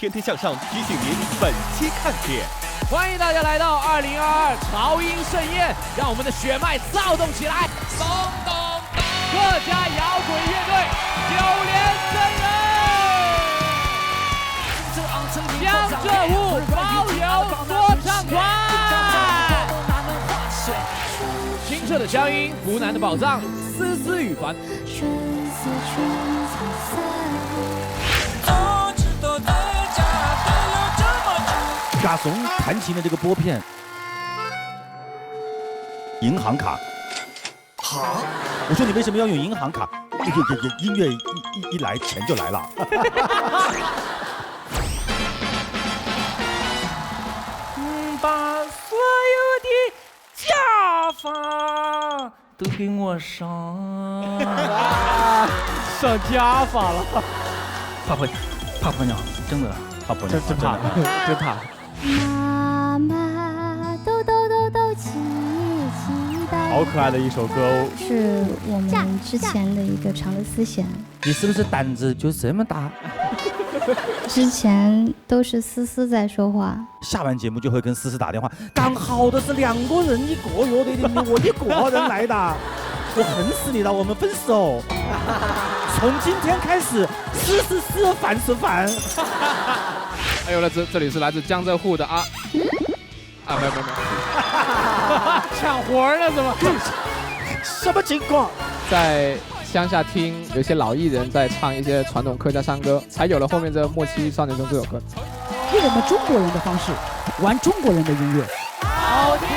天天向上提醒您本期看点。欢迎大家来到2022潮音盛宴，让我们的血脉躁动起来！松动客家摇滚乐队9连真人，江浙沪包邮说唱团，清澈的乡音，湖南的宝藏，丝丝雨凡。嘎怂弹琴的这个拨片，银行卡。好，我说你为什么要用银行卡？音乐一来，钱就来了。把所有的家法都给我上，上家法了。怕婆娘，真的怕婆娘，真怕，真怕。妈妈豆豆豆豆起起哒，好可爱的一首歌哦，是我们之前的一个长的丝弦，你是不是胆子就这么大？之前都是思思在说话，下完节目就会跟思思打电话，刚好的是2个人一个乐队的，我一个人来的，我恨死你了，我们分手。从今天开始，思思是饭是饭。还有呢，这里是来自江浙沪的没有，抢活呢？怎么？什么情况？在乡下听有些老艺人在唱一些传统客家山歌，才有了后面这《莫欺少年穷》这首歌。用我们中国人的方式玩中国人的音乐，好听！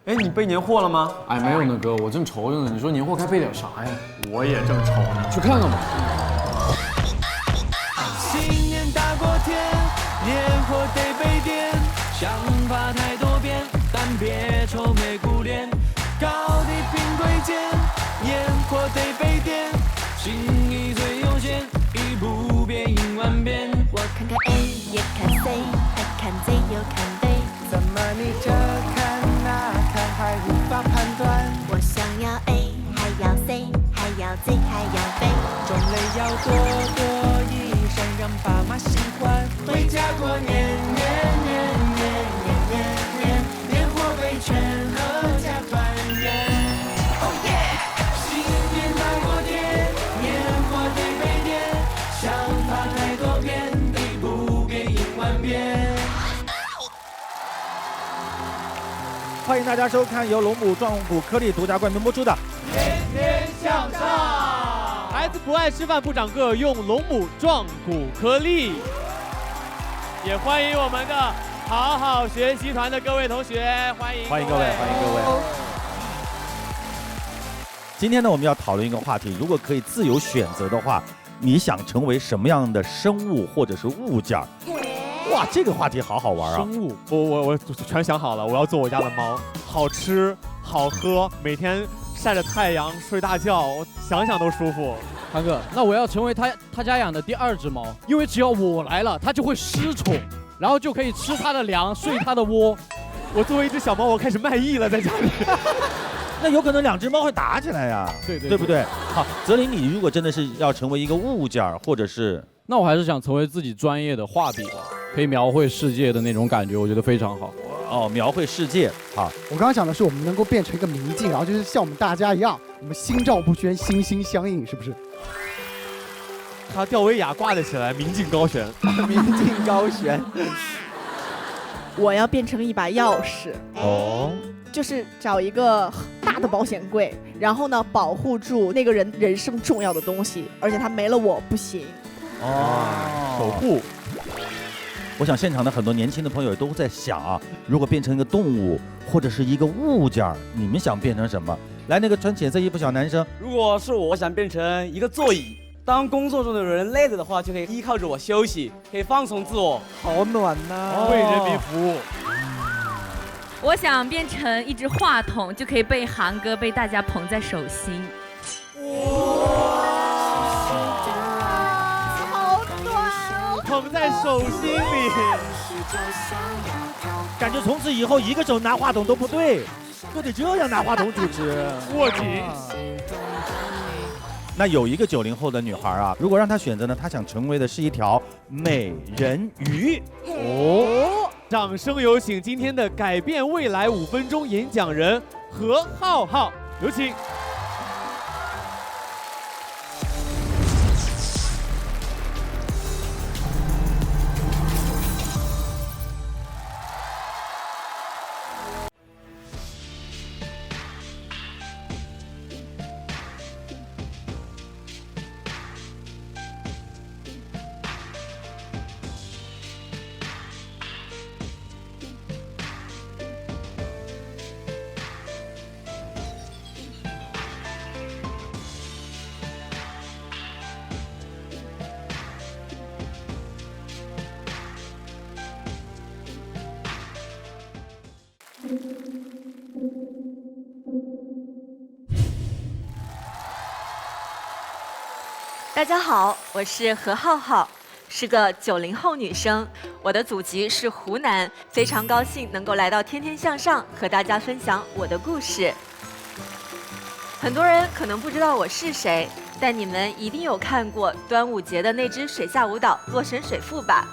哎，你备年货了吗？哎，没有呢，哥，我正愁着呢。你说年货该备点啥呀？我也正愁呢。去看看吧。新年大过天，年货得备点，想法太多变，但别愁眉苦脸。高低品贵贱，年货得备点，心意最优先，一不变应万变。我看看 A 也看 C， 爱看 Z 又看 D， 怎么你这看那看还无法判断？我想要 A， 还要 C， 还要 Z， 还要 B， 种类要多多益善，让爸妈喜欢。回家过年，年货备全，阖家团圆。Oh yeah！ 新年大过天，年货得备点，想法太多变，一不变应万变。欢迎大家收看由龙母壮骨颗粒独家冠名播出的《天天向上》，孩子不爱吃饭不长个，用龙母壮骨颗粒。也欢迎我们的好好学习团的各位同学，欢迎各位。今天呢，我们要讨论一个话题，如果可以自由选择的话，你想成为什么样的生物或者是物件？哇，这个话题好好玩啊！生物，我全想好了，我要做我家的猫，好吃好喝，每天晒着太阳睡大觉，我想想都舒服。韩哥，那我要成为他家养的第2只猫，因为只要我来了，它就会失宠，然后就可以吃它的粮，睡它的窝。我作为一只小猫，我开始卖艺了，在家里。那有可能2只猫会打起来呀，对不对？好，泽林，你如果真的是要成为一个物件，或者是，那我还是想成为自己专业的画笔吧，可以描绘世界的那种感觉，我觉得非常好。哦，描绘世界啊！我刚刚讲的是我们能够变成一个明镜，然后就是像我们大家一样，我们心照不宣，心心相印，是不是？他吊威亚挂得起来，明镜高悬，明镜高悬。我要变成一把钥匙哦，就是找一个大的保险柜，然后呢保护住那个人生重要的东西，而且他没了我不行。哦，守护。我想现场的很多年轻的朋友都在想啊，如果变成一个动物或者是一个物件，你们想变成什么？来，那个穿浅色衣服小男生，如果是我想变成一个座椅，当工作中的人累了的话，就可以依靠着我休息，可以放松自我，好暖呐、为人民服务。我想变成一只话筒，就可以被航哥被大家捧在手心。好短哦，捧在手心里，感觉从此以后一个手拿话筒都不对，都得这样拿话筒主持，握紧。那有一个90后的女孩啊，如果让她选择呢，她想成为的是一条美人鱼。哦，掌声有请今天的改变未来5分钟演讲人何浩浩，有请。大家好，我是何浩浩，是个90后女生，我的祖籍是湖南，非常高兴能够来到天天向上，和大家分享我的故事。很多人可能不知道我是谁，但你们一定有看过端午节的那支水下舞蹈《洛神水赋》吧？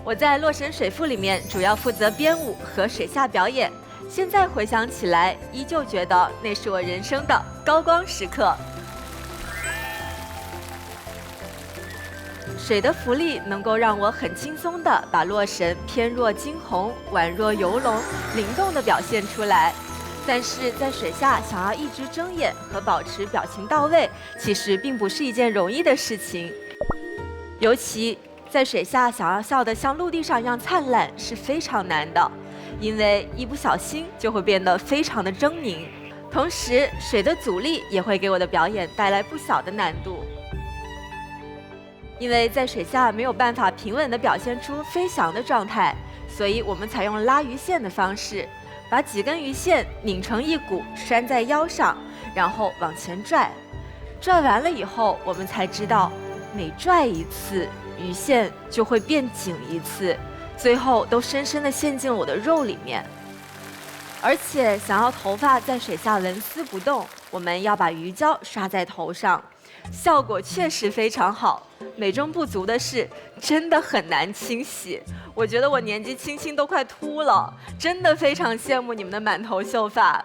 我在《洛神水赋》里面主要负责编舞和水下表演。现在回想起来，依旧觉得那是我人生的高光时刻。水的浮力能够让我很轻松地把洛神翩若惊鸿、宛若游龙、灵动地表现出来。但是在水下想要一直睁眼和保持表情到位，其实并不是一件容易的事情。尤其在水下想要笑得像陆地上一样灿烂是非常难的。因为一不小心就会变得非常的狰狞，同时水的阻力也会给我的表演带来不小的难度。因为在水下没有办法平稳地表现出飞翔的状态，所以我们采用拉鱼线的方式，把几根鱼线拧成一股拴在腰上，然后往前拽。拽完了以后，我们才知道每拽一次，鱼线就会变紧一次。最后都深深地陷进了我的肉里面，而且想要头发在水下纹丝不动，我们要把鱼胶刷在头上，效果确实非常好。美中不足的是，真的很难清洗。我觉得我年纪轻轻都快秃了，真的非常羡慕你们的满头秀发。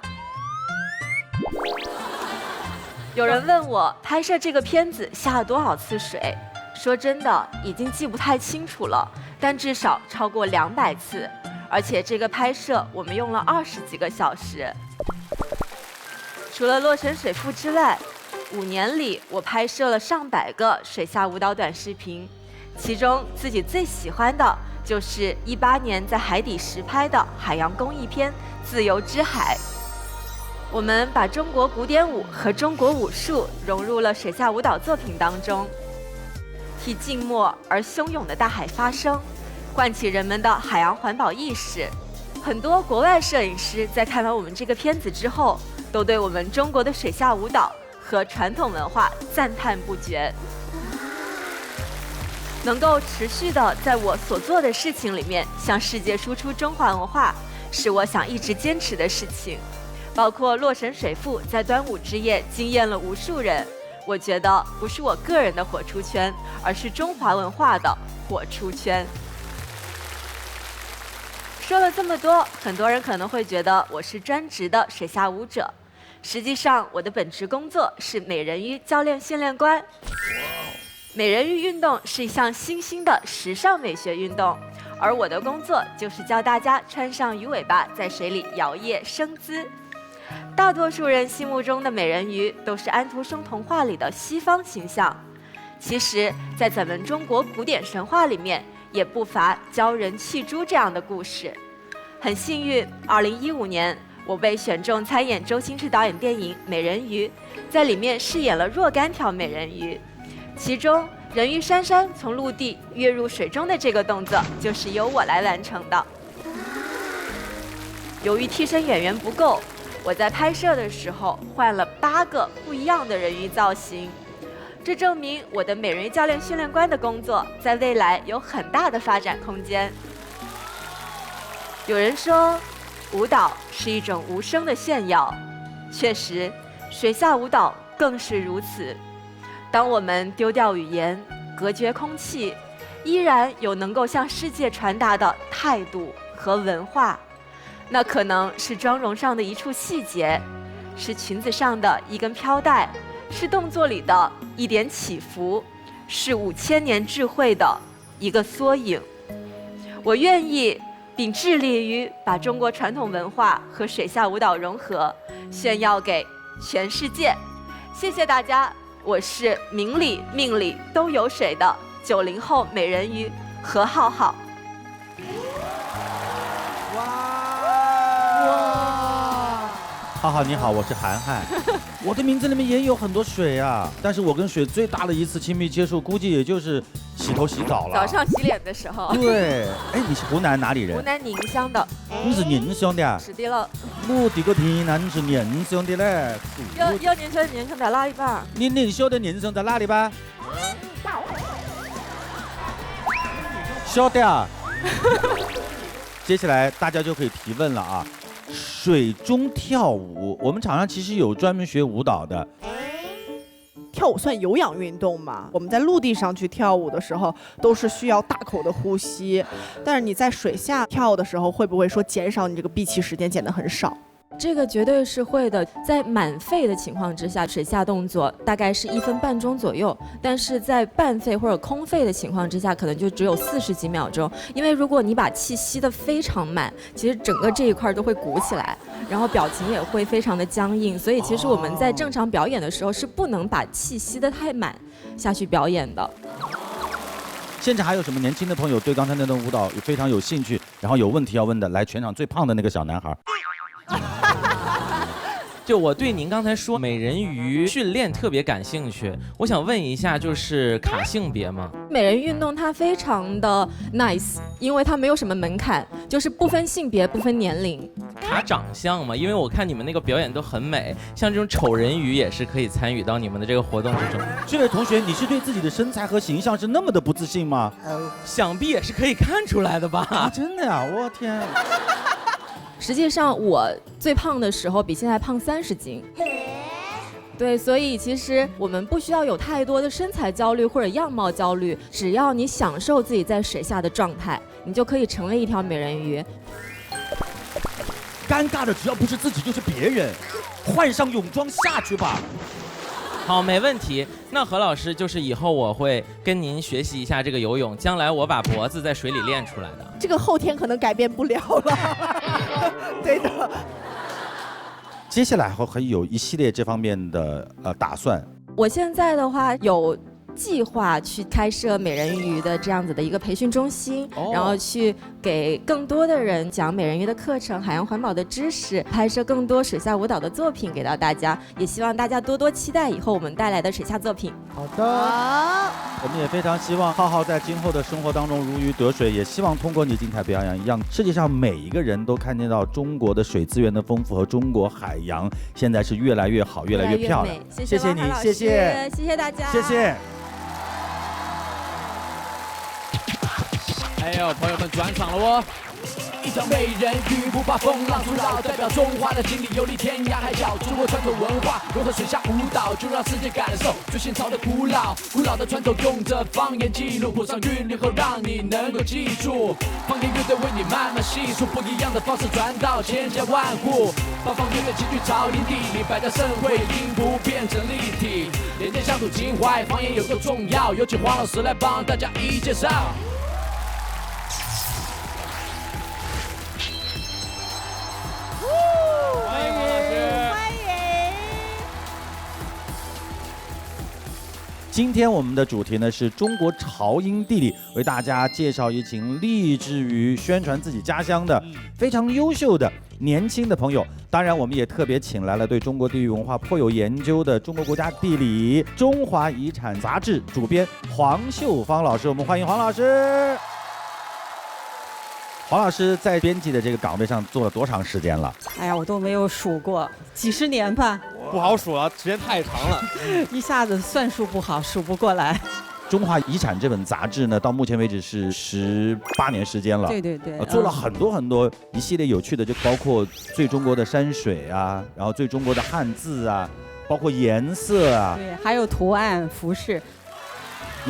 有人问我拍摄这个片子下了多少次水，说真的，已经记不太清楚了。但至少超过200次，而且这个拍摄我们用了20几个小时。除了《洛神水赋》之外，5年里我拍摄了上百个水下舞蹈短视频，其中自己最喜欢的就是18年在海底实拍的海洋公益片《自由之海》。我们把中国古典舞和中国武术融入了水下舞蹈作品当中。替静默而汹涌的大海发声，唤起人们的海洋环保意识。很多国外摄影师在看完我们这个片子之后，都对我们中国的水下舞蹈和传统文化赞叹不绝。能够持续的在我所做的事情里面向世界输出中华文化，是我想一直坚持的事情。包括《洛神水赋》在端午之夜惊艳了无数人。我觉得不是我个人的火出圈，而是中华文化的火出圈。说了这么多，很多人可能会觉得我是专职的水下舞者，实际上我的本职工作是美人鱼教练训练官。美人鱼运动是一项新兴的时尚美学运动，而我的工作就是教大家穿上鱼尾巴，在水里摇曳生姿。大多数人心目中的美人鱼都是安徒生童话里的西方形象，其实，在咱们中国古典神话里面，也不乏教人弃珠这样的故事。很幸运，2015年我被选中参演周星驰导演电影《美人鱼》，在里面饰演了若干条美人鱼，其中人鱼珊珊从陆地跃入水中的这个动作就是由我来完成的。由于替身演员不够，我在拍摄的时候换了8个不一样的人鱼造型，这证明我的美人鱼教练训练官的工作在未来有很大的发展空间。有人说，舞蹈是一种无声的炫耀，确实，水下舞蹈更是如此。当我们丢掉语言，隔绝空气，依然有能够向世界传达的态度和文化，那可能是妆容上的一处细节，是裙子上的一根飘带，是动作里的一点起伏，是5000年智慧的一个缩影。我愿意并致力于把中国传统文化和水下舞蹈融合，炫耀给全世界。谢谢大家，我是明里命里都有水的90后美人鱼何浩浩。浩浩你好，我是涵涵。我的名字里面也有很多水啊，但是我跟水最大的一次亲密接触，估计也就是洗头洗澡了。早上洗脸的时候。对，哎，你是湖南哪里人？湖南宁乡的。你是宁乡的啊？是的了。我这个天哪，你是宁乡的嘞？要宁乡，宁乡在哪里吧？你宁乡的宁乡在哪里吧？晓得啊。接下来大家就可以提问了啊。水中跳舞，我们场上其实有专门学舞蹈的。跳舞算有氧运动吗？我们在陆地上去跳舞的时候，都是需要大口的呼吸，但是你在水下跳的时候，会不会说减少你这个闭气时间，减得很少？这个绝对是会的，在满肺的情况之下，水下动作大概是1分半钟左右，但是在半肺或者空肺的情况之下，可能就只有40几秒钟。因为如果你把气吸得非常满，其实整个这一块都会鼓起来，然后表情也会非常的僵硬。所以其实我们在正常表演的时候是不能把气吸得太满下去表演的。现场还有什么年轻的朋友对刚才那段舞蹈非常有兴趣，然后有问题要问的，来，全场最胖的那个小男孩。就我对您刚才说美人鱼训练特别感兴趣，我想问一下，就是卡性别吗？美人运动它非常的 nice， 因为它没有什么门槛，就是不分性别不分年龄。卡长相嘛，因为我看你们那个表演都很美，像这种丑人鱼也是可以参与到你们的这个活动之中。这位同学，你是对自己的身材和形象是那么的不自信吗？想必也是可以看出来的吧？啊，真的呀，我天！实际上我最胖的时候比现在胖30斤。对，所以其实我们不需要有太多的身材焦虑或者样貌焦虑，只要你享受自己在水下的状态，你就可以成为一条美人鱼。尴尬的只要不是自己就是别人，换上泳装下去吧。好，没问题。那何老师，就是以后我会跟您学习一下这个游泳，将来我把脖子在水里练出来的。这个后天可能改变不了了，对的。接下来还有一系列这方面的打算。我现在的话有计划去开设美人鱼的这样子的一个培训中心，然后去给更多的人讲美人鱼的课程、海洋环保的知识，拍摄更多水下舞蹈的作品给到大家。也希望大家多多期待以后我们带来的水下作品。好的，我们也非常希望浩浩在今后的生活当中如鱼得水，也希望通过你精彩表演，让世界上每一个人都看见到中国的水资源的丰富和中国海洋现在是越来越好、越来越漂亮。谢谢你，谢谢，谢谢大家，谢谢。哎呦，朋友们转场了哦！一条美人鱼不怕风浪阻扰，代表中华的经历游历天涯海角。中国传统文化融合水下舞蹈，就让世界感受最新潮的古老的传统，用着方言记录，谱上韵律后让你能够记住。方言乐队为你慢慢细数，不一样的方式传到千家万户。八方乐队齐聚草林地里，百家盛会，音符变成立体，连接乡土情怀。方言有多重要，有请黄老师来帮大家一一介绍。欢迎黄老师，欢迎。今天我们的主题呢是中国潮音地理，为大家介绍一群立志于宣传自己家乡的非常优秀的年轻的朋友。当然，我们也特别请来了对中国地域文化颇有研究的中国国家地理中华遗产杂志主编黄秀芳老师，我们欢迎黄老师。黄老师在编辑的这个岗位上做了多长时间了？哎呀，我都没有数过，几十年吧。不好数啊，时间太长了，一下子算术不好，数不过来。中华遗产这本杂志呢，到目前为止是18年时间了。对对对，做了很多一系列有趣的，就包括最中国的山水啊，然后最中国的汉字啊，包括颜色啊，对，还有图案、服饰。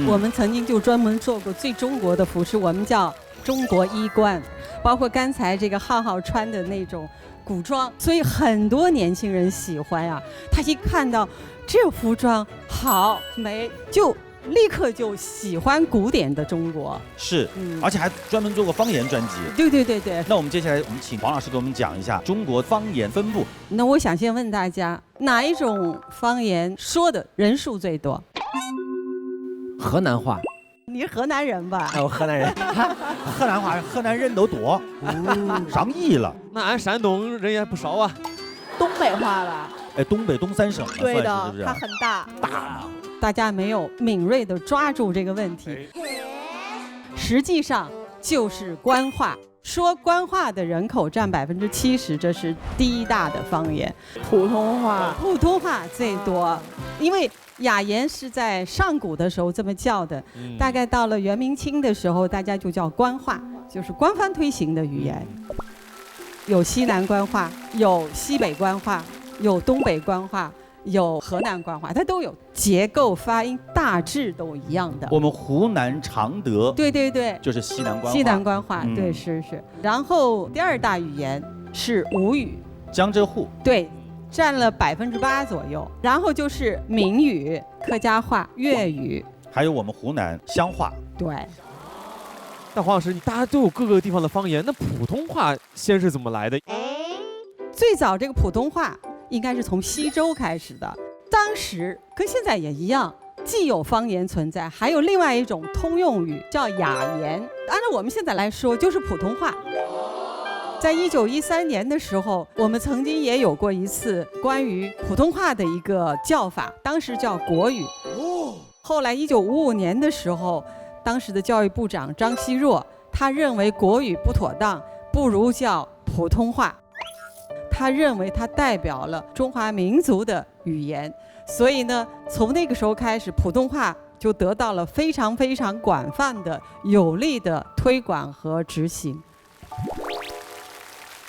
我们曾经就专门做过最中国的服饰，我们叫中国衣冠，包括刚才这个浩浩穿的那种古装，所以很多年轻人喜欢呀。他一看到这服装好美，就立刻就喜欢古典的中国。是，而且还专门做过方言专辑。对对对对。那我们接下来我们请黄老师给我们讲一下中国方言分布。那我想先问大家，哪一种方言说的人数最多？河南话。你是河南人吧？我河南人，河南话，河南人都多，上亿了。那俺山东人也不少啊。东北话吧？哎，东北东三省了，对的，是不是？它很大。大嘛。大家没有敏锐地抓住这个问题，实际上就是官话。说官话的人口占70%，这是第一大的方言。普通话，普通话最多，因为雅言是在上古的时候这么叫的，大概到了元明清的时候，大家就叫官话，就是官方推行的语言。有西南官话，有西北官话，有东北官话，有河南官话，它都有，结构发音大致都一样的。我们湖南常德，对对对，就是西南官话。西南官话，对，是。然后第二大语言是吴语，江浙沪，对，占了8%左右。然后就是闽语、客家话、粤语，还有我们湖南湘话。对。但黄老师，大家都有各个地方的方言，那普通话先是怎么来的？最早这个普通话应该是从西周开始的，当时跟现在也一样，既有方言存在，还有另外一种通用语叫雅言。按照我们现在来说，就是普通话。在1913年的时候，我们曾经也有过一次关于普通话的一个叫法，当时叫国语。后来1955年的时候，当时的教育部长张奚若，他认为国语不妥当，不如叫普通话。他认为它代表了中华民族的语言，所以呢，从那个时候开始，普通话就得到了非常广泛的有力的推广和执行。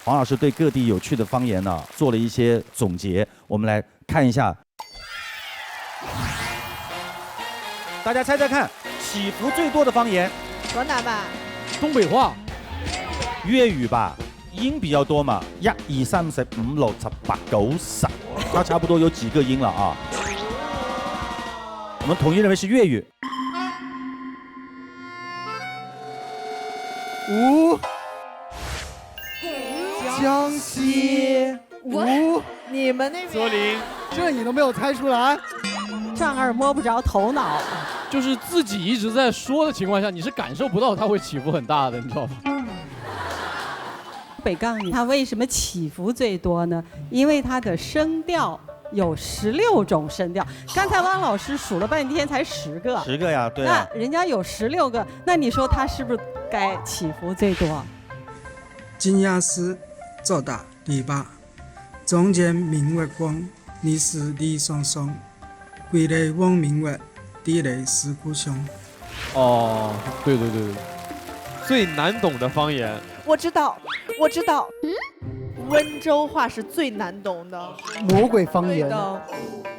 黄老师对各地有趣的方言呢做了一些总结，我们来看一下。大家猜猜看，起伏最多的方言？河南吧？东北话？粤语吧？音比较多嘛，1、2、3、4、5、6、7、8、9、10，它差不多有几个音了啊？我们统一认为是粤语。江西你们那边左邻，这你都没有猜出来？丈二摸不着头脑，就是自己一直在说的情况下，你是感受不到它会起伏很大的，你知道吧？北杠语它为什么起伏最多呢？因为它的声调有16种声调。刚才汪老师数了半天才10个，10个呀，对啊。那人家有16个，那你说它是不是该起伏最多？今夜是做大篱笆，中间明月光，你是李双双，归来望明月，地雷是故乡。哦，对，最难懂的方言。我知道，温州话是最难懂的，魔鬼方言。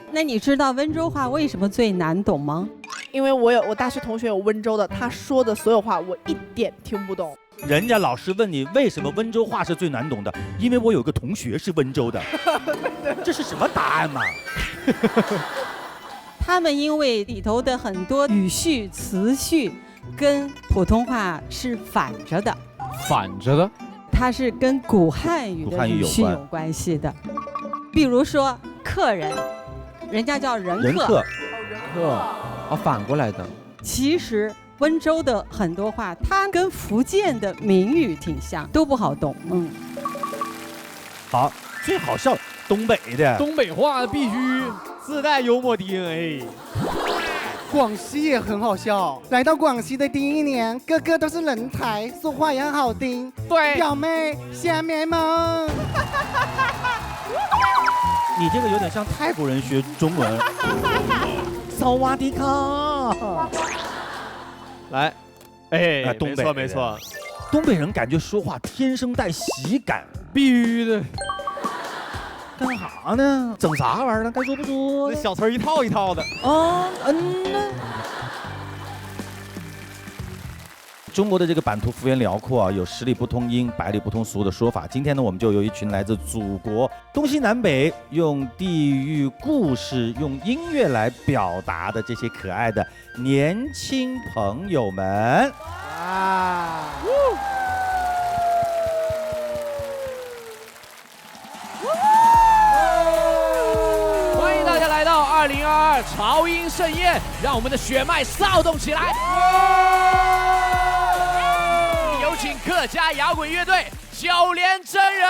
那你知道温州话为什么最难懂吗？因为我大学同学有温州的，他说的所有话我一点听不懂。人家老师问你为什么温州话是最难懂的，因为我有个同学是温州的。这是什么答案嘛？他们因为里头的很多语序词序跟普通话是反着的。反着的？它是跟古汉语的语序有关系的。比如说客人，人家叫人客。人客。哦，反过来的。其实温州的很多话，它跟福建的闽语挺像，都不好懂。好，最好笑东北的，东北话必须自带幽默 DNA。广西也很好笑。来到广西的第一年，个个都是人才，说话也很好听。对，表妹，下面们。你这个有点像泰国人学中文。萨瓦迪卡。来，哎，东北没错，东北人感觉说话天生带喜感，必须的。干啥呢？整啥玩意儿呢？该说不说。那小词儿一套一套的。中国的这个版图幅员辽阔啊，有十里不通音，百里不通俗的说法。今天呢，我们就有一群来自祖国东西南北，用地域故事、用音乐来表达的这些可爱的年轻朋友们。欢迎大家来到2022潮音盛宴，让我们的血脉骚动起来！有请客家摇滚乐队九连真人。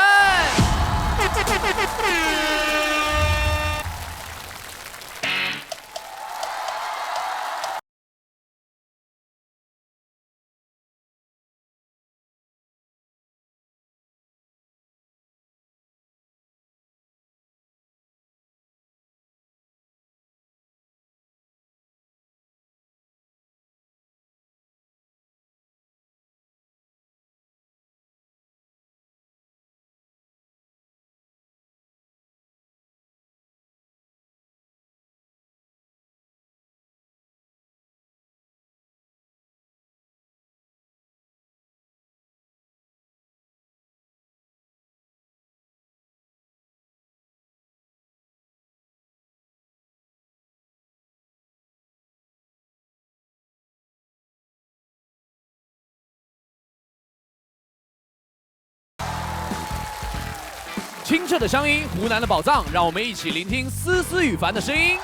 清澈的乡音，湖南的宝藏，让我们一起聆听丝丝雨凡的声音。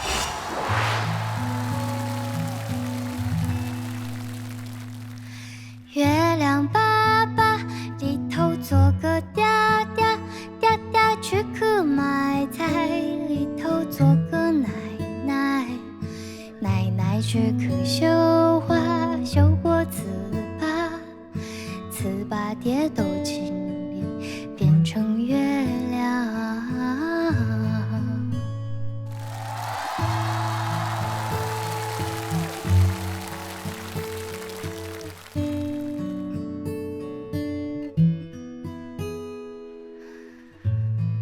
月亮爸爸里头做个嗲嗲，嗲嗲去去买菜，里头做个奶奶，奶奶去去绣花，绣过糍粑，糍粑跌斗金币变成月亮。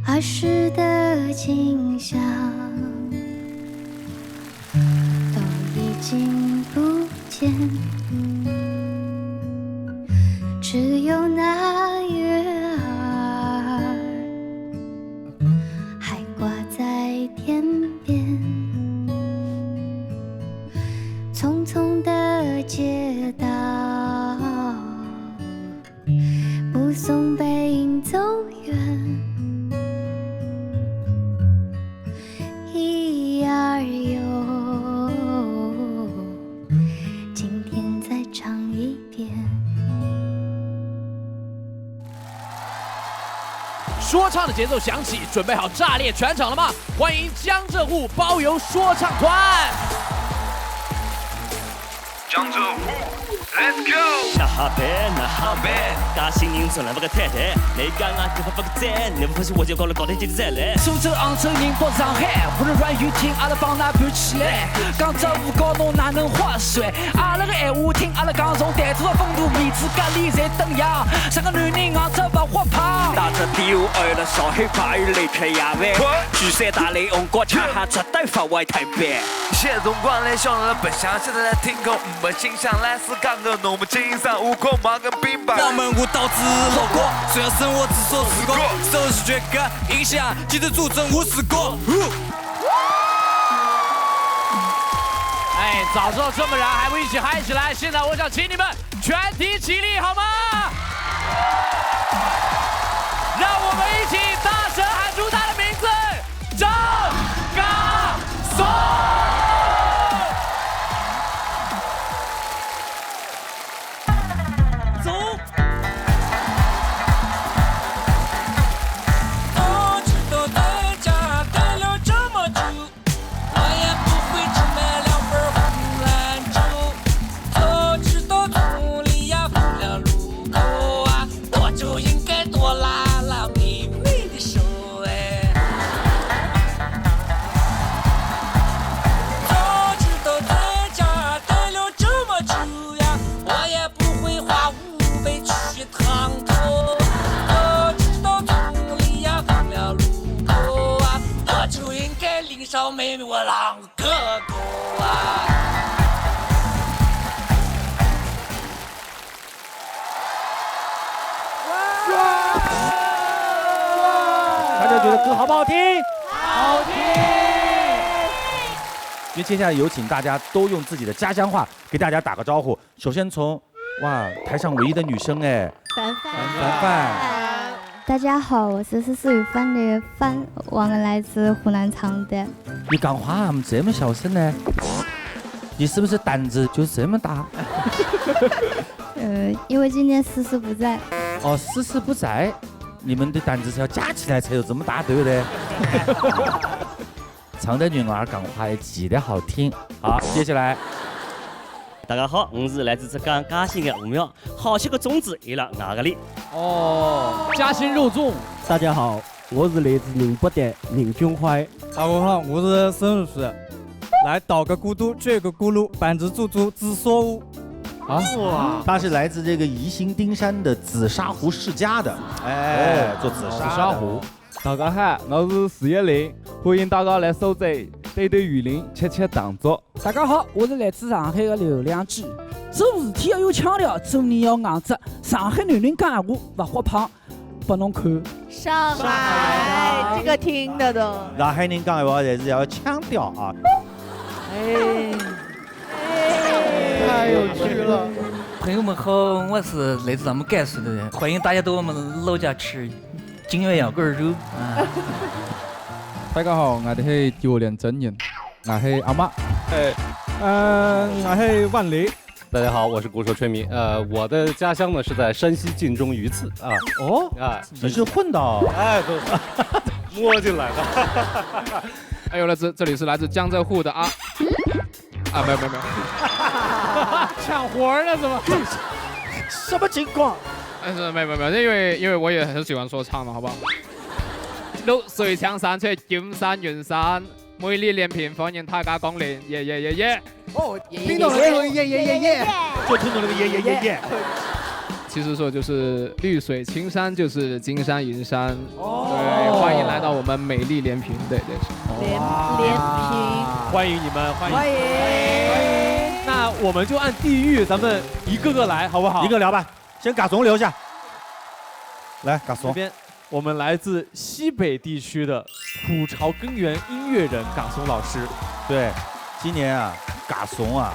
儿时的景象都已经不见，只有那月儿还挂在天边。匆匆的街道，目送背影走远。一儿哟，今天再唱一遍。说唱的节奏响起，准备好炸裂全场了吗？欢迎江浙沪包邮说唱团。江浙沪 ，Let's go！ 那哈呗，那哈呗，大心人从来不个太太，你刚刚就不个赞，你不发现我就搞了搞天就再来。苏州、杭州、宁波、上海，无论软语听，阿拉帮㑚盘起来。江浙沪高侬哪能划算？阿拉个闲话听，阿拉讲从谈吐的风度，面子隔离侪登样。三个男人昂着不活胖，打着第五二的上海话语离开夜晚，聚散大雷红国恰哈绝对发外太白。现在辰光来想了不想，现在来听歌，没心想来是讲个侬们金山悟空忙跟兵吧。我们舞蹈之后果，虽然生活只说自个，手是绝个影响，记得主正无死过。哎，早知道这么燃，还不一起嗨起来？现在我想请你们全体起立，好吗？让我们一起大声喊出他的名字：张嘎松。去烫头。知道从里呀放了路口啊，我就应该领上妹妹我啷个狗啊！大家觉得歌好不好听？好听。因为接下来有请大家都用自己的家乡话给大家打个招呼。首先从台上唯一的女生凡凡。大家好，我是4语范的范，我们来自湖南常德。你讲话这么小声呢？你是不是胆子就这么大？因为今天思思不在。哦，思思不在，你们的胆子是要加起来才有这么大，对不对？常德女儿讲话也记得好听。好，接下来。大家好，我是来自浙江嘉兴的吴苗，好些个粽子为了哪个里？哦，嘉兴肉粽。大家好，我是来自宁波的宁俊怀。大家好，我是沈如石，来捣个咕嘟，撅个咕噜，板子猪猪紫砂壶。哇，他是来自这个宜兴丁山的紫砂壶世家的，做紫砂壶。大家好，我是410，欢迎大家来苏州对雨林吃糖粥。大家好，我是来自上海的刘良基。做事体要有腔调，做人要硬直。上海男人讲闲话不活胖，拨侬看。上海，这个听得懂。上海人讲闲话还是要腔调啊。太有趣了。朋友们好，我是来自咱们甘肃的人，欢迎大家到我们老家吃金源羊肝肉。大家好，我哋係調練真人，我係阿媽。我係萬里。大家好，我是鼓手崔明。我的家乡呢是在山西晋中榆次啊。哦啊，你是混到都摸进来的。还有这里是来自江浙沪的没有，抢活呢？怎么？什么情况？没有，因为我也很喜欢说唱的，好不好？綠水青山出金山雲山，美麗連片歡迎大家光臨，耶！哦，聽到了這個耶，就聽到那個耶。其實說就是綠水青山就是金山銀山，對，歡迎來到我們美麗連平，對，連平，歡迎你們，歡迎。那我們就按地域，咱們一個個來，好不好？一個聊吧，先嘎慫留下。來，嘎慫。這邊我們來自西北地區的虎巢根源音樂人嘎慫老師。對，今年啊，嘎慫啊，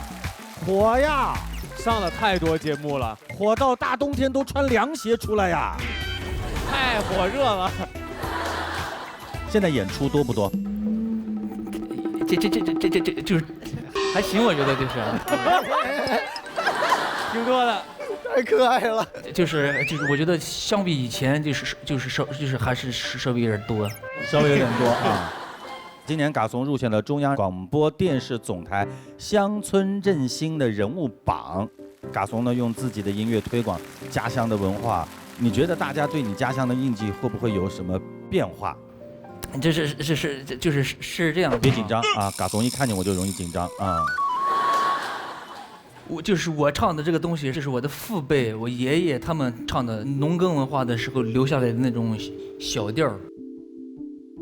火呀！上了太多節目了，火到大冬天都穿涼鞋出來呀，太火熱了。現在演出多不多？這就是還行，我覺得就是挺多的。太可愛了，就是，我覺得相比以前就是還是稍微有點多，啊。今年嘎慫入選了中央廣播電視總台鄉村振興的人物榜。嘎慫呢用自己的音樂推廣家鄉的文化，你覺得大家對你家鄉的印記會不會有什麼變化？就是這樣。別緊張啊，嘎慫一看見我就容易緊張啊。我唱的這個東西，這是我的父輩，我爺爺他們唱的農耕文化的時候留下來的那種小調。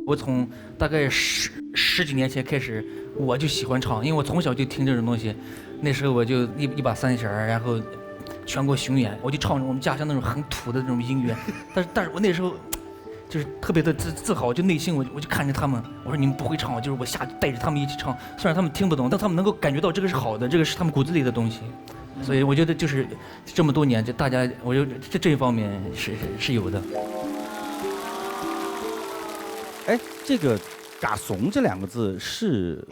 我從大概十幾年前開始，我就喜歡唱，因為我從小就聽這種東西。那時候我就一把三弦，然後全國巡演，我就唱我們家鄉那種很土的那種音樂。但是我那時候就是特別的自豪，就內心我就看着他們，我說你們不會唱，就是我下去帶着他們一起唱，雖然他們聽不懂，但他們能夠感覺到這個是好的，這個是他們骨子裡的東西。所以我覺得就是這麼多年，就大家，我覺得這一方面是有的。哎，這個嘎慫這兩個字是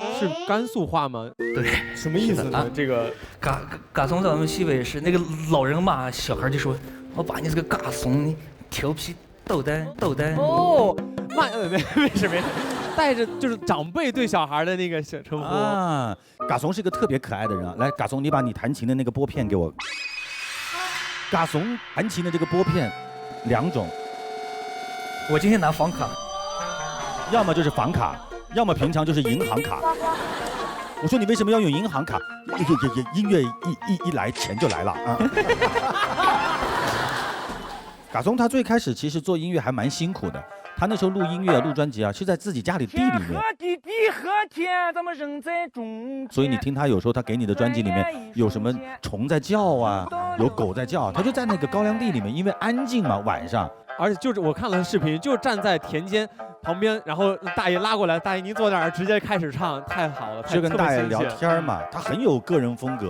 甘肅話嗎？對，什麼意思呢？這個嘎慫在我們西北是那個老人罵小孩就說：“我爸你是個嘎慫，你調皮豆丹。”哦，沒事，帶着就是長輩對小孩的那個稱呼啊。嘎慫是一個特別可愛的人啊。來，嘎慫，你把你彈琴的那個撥片給我。嘎慫彈琴的這個撥片兩種，我今天拿房卡。要麼就是房卡，要麼平常就是銀行卡。我說你為什麼要用銀行卡？音樂一來錢就來了啊！嘎松他最开始其实做音乐还蛮辛苦的，他那时候录音乐、录专辑啊，是在自己家里地里面。地地和天，咱们人在中。所以你听他有时候他给你的专辑里面有什么虫在叫啊，有狗在叫，他就在那个高粱地里面，因为安静嘛，晚上。而且就是我看了视频，就站在田间旁边，然后大爷拉过来，大爷您坐那儿，直接开始唱，太好了，就跟大爷聊天嘛，他很有个人风格。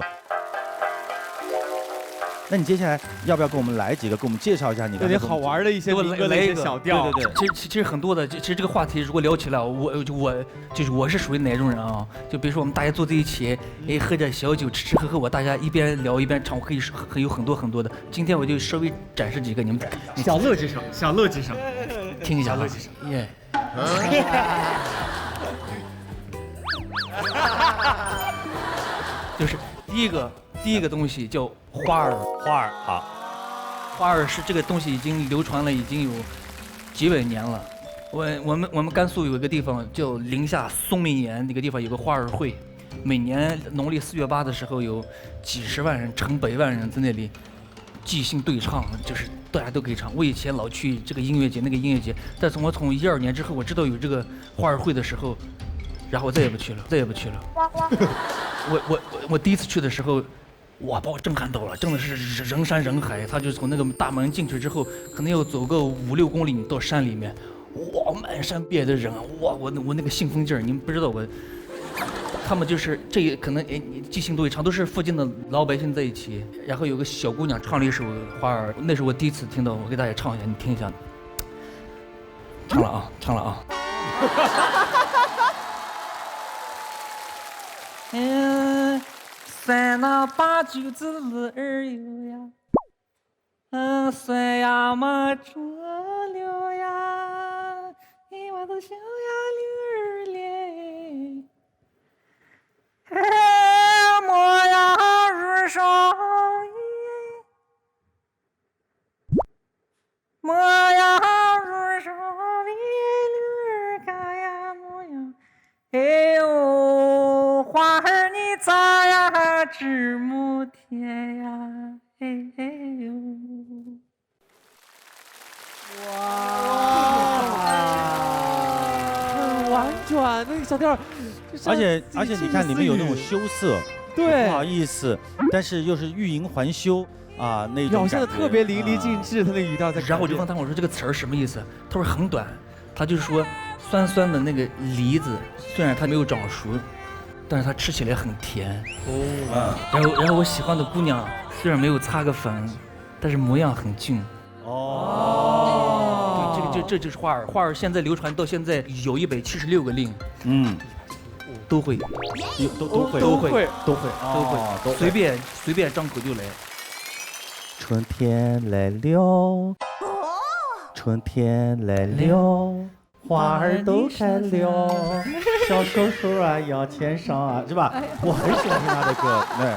那你接下来要不要给我们来几个，给我们介绍一下你的好玩的一些民歌的一些小调？对，其实很多的，其实这个话题如果聊起来，我是属于哪种人啊？就比如说我们大家坐在一起，喝着小酒，吃吃喝喝，大家一边聊一边唱，我可以有很多的。今天我就稍微展示几个，你们小乐之声，小乐之声，听一下，小乐之声，耶。就是第一个东西叫花儿，好，花儿是这个东西已经流传了已经有几百年了。我们甘肃有一个地方叫临夏松明岩，那个地方有个花儿会，每年农历4月8的时候有几十万人、成百万人在那里即兴对唱，就是大家都可以唱。我以前老去这个音乐节那个音乐节，但从12年之后我知道有这个花儿会的时候，然后我再也不去了。我第一次去的时候，哇，把我震撼到了，真的是人山人海。他就从那个大门进去之后，可能要走个5、6公里到山里面，哇，满山遍野的人，哇，我那个兴奋劲儿，你们不知道他们就是这可能即兴对唱，都是附近的老百姓在一起，然后有个小姑娘唱了一首花儿，那是我第一次听到，我给大家唱一下，你听一下。唱了啊。算那8、9子2有呀，算呀嘛着了呀，我都想呀溜儿嘞，莫呀入上莫呀入上溜儿干呀莫呀，哎呦花儿你咋呀知母甜呀，哎呦。很婉转，那个小调，而且你看里面有那种羞涩，对，不好意思，但是又是欲迎还休啊，那种表现的特别淋漓尽致，他那个语调在。然后我就问他，我说这个词儿什么意思？他说很短，他就是说酸酸的那个梨子，虽然它没有长熟，但是它吃起来很甜。然后我喜欢的姑娘虽然没有擦个粉，但是模样很俊。对，这就是花儿。花儿现在流传到现在有176个令，都会，都会，随便张口就来。春天来了，春天来了，花儿都开了，小手手啊摇钱上啊，是吧？我很喜欢听他的歌，对。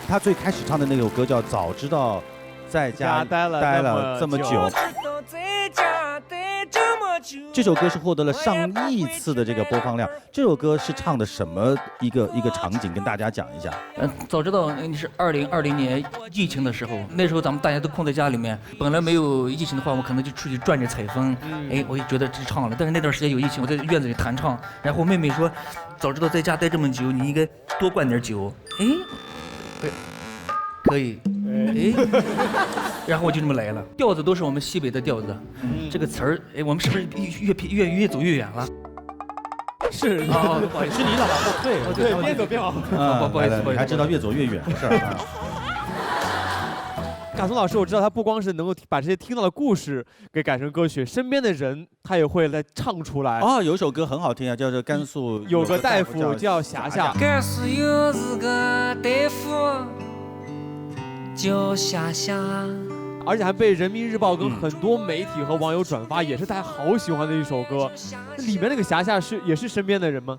他最开始唱的那首歌叫《早知道在家待了这么久》，这首歌是获得了上亿次的这个播放量。这首歌是唱的什么一个场景？跟大家讲一下。早知道你是2020年疫情的时候，那时候咱们大家都困在家里面，本来没有疫情的话，我可能就出去转着采风，我也觉得这唱了。但是那段时间有疫情，我在院子里弹唱，然后我妹妹说，早知道在家待这么久，你应该多灌点酒。可以，然后我就这么来了。调子都是我们西北的调子，这个词儿，我们是不是越走越远了？是啊，不好意思，是你老往后退，对，边走边往后退。不好意思，你还知道越走越远的事儿啊。嘎松老师，我知道他不光是能够把这些听到的故事给改成歌曲，身边的人他也会来唱出来。有一首歌很好听啊，叫做甘肃有个大夫叫霞霞。甘肃有个大夫叫霞霞，而且还被人民日报跟很多媒体和网友转发，也是大家好喜欢的一首歌。那里面那个霞霞也是身边的人吗？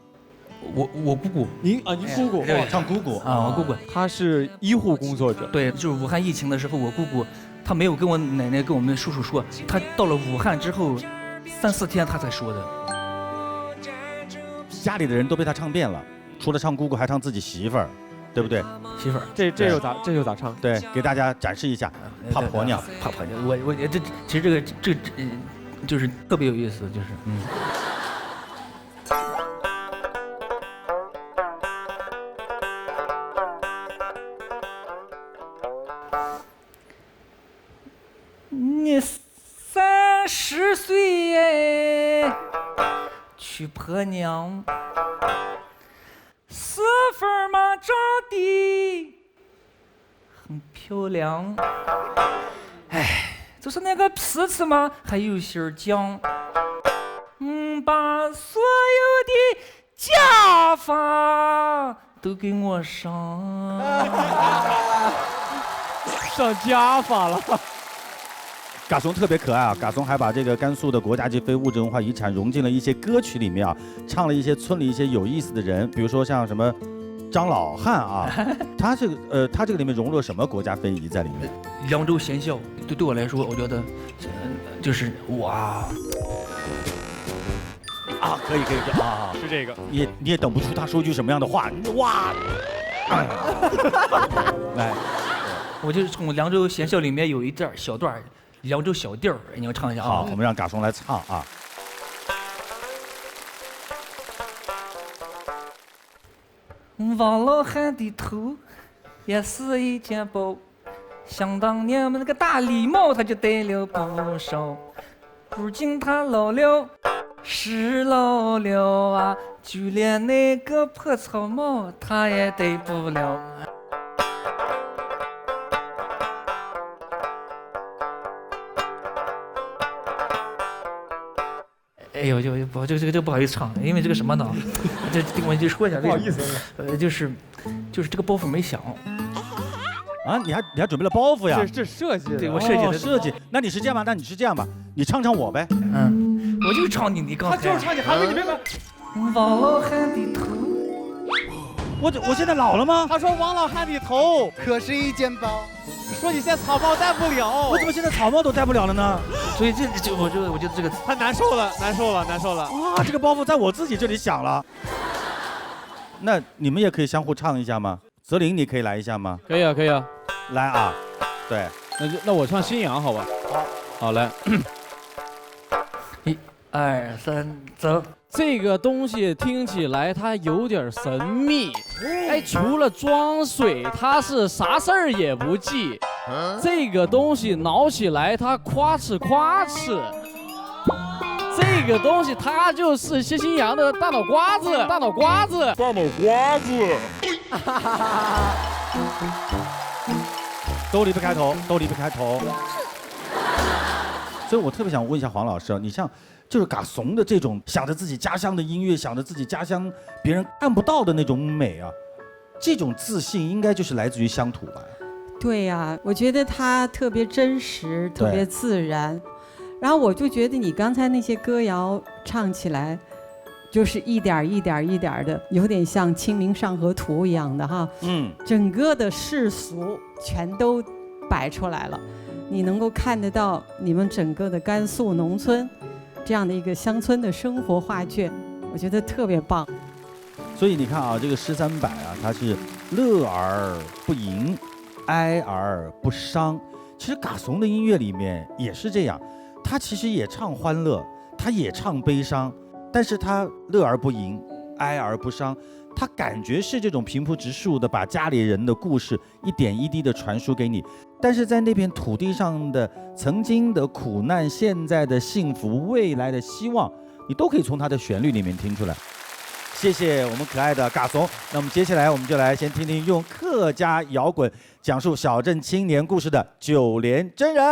我姑姑，您姑姑，唱姑姑啊，我姑姑，她是医护工作者。对，就是武汉疫情的时候，我姑姑她没有跟我奶奶跟我们叔叔说，她到了武汉之后3、4天她才说的。家里的人都被她唱遍了，除了唱姑姑，还唱自己媳妇儿。对不对？媳妇儿，这又咋唱？对，给大家展示一下。怕婆娘，怕婆娘。我这其实这就是特别有意思，就是你30岁娶婆娘，媳妇儿嘛长得很漂亮，哎，就是那个脾气嘛还有些犟，把所有的家法都给我上家法了。嘎怂特别可爱啊！嘎怂还把这个甘肃的国家级非物质文化遗产融进了一些歌曲里面啊，唱了一些村里一些有意思的人，比如说像什么张老汉啊，他这个里面融入了什么国家非遗在里面？凉州贤孝，对我来说，我觉得就是哇啊，可以啊，是这个，你也等不出他说句什么样的话，哇，来，我就是从凉州贤孝里面有一段小段凉州小调，你要唱一下啊。好，我们让嘎怂来唱啊。王老汉的头也是一件宝，想当年我们那个大礼帽他就戴了不少，如今他老了是老了啊，就连那个破草帽他也戴不了。哎呦，这不好意思唱，因为这个什么呢？我就说一下，不好意思，就是这个包袱没响。啊，你还准备了包袱呀？这设计的，对我设计的设计。那你是这样吧？你唱我呗。我就唱你刚才。他就是唱你，韩哥你别管。王老汉的头，我现在老了吗？他说王老汉的头可是一件包，说你现在草帽戴不了。我怎么现在草帽都戴不了了呢？所以我觉得这个太难受了。哇，这个包袱在我自己这里响了。那你们也可以相互唱一下吗？泽林，你可以来一下吗？可以啊，来啊，对，那我唱新阳好吧？好来，1、2、3，走。这个东西听起来它有点神秘，哎，除了装水，它是啥事儿也不记。这个东西挠起来它夸哧夸哧。这个东西它就是谢新阳的大脑瓜子。都离不开头。所以我特别想问一下黄老师，你像就是嘎怂的这种想着自己家乡的音乐，想着自己家乡别人看不到的那种美啊，这种自信应该就是来自于乡土吧？对呀，我觉得它特别真实，特别自然。然后我就觉得你刚才那些歌谣唱起来，就是一点的，有点像《清明上河图》一样的哈。整个的世俗全都摆出来了，你能够看得到你们整个的甘肃农村这样的一个乡村的生活画卷，我觉得特别棒。所以你看啊，这个诗300啊，它是乐而不淫，哀而不伤。其实嘎怂的音乐里面也是这样。他其实也唱欢乐，他也唱悲伤，但是他乐而不淫，哀而不伤，他感觉是这种平铺直述的把家里人的故事一点一滴的传输给你，但是在那片土地上的曾经的苦难、现在的幸福、未来的希望，你都可以从他的旋律里面听出来。谢谢我们可爱的嘎怂。那么接下来我们就来先听听用客家摇滚讲述小镇青年故事的九连真人。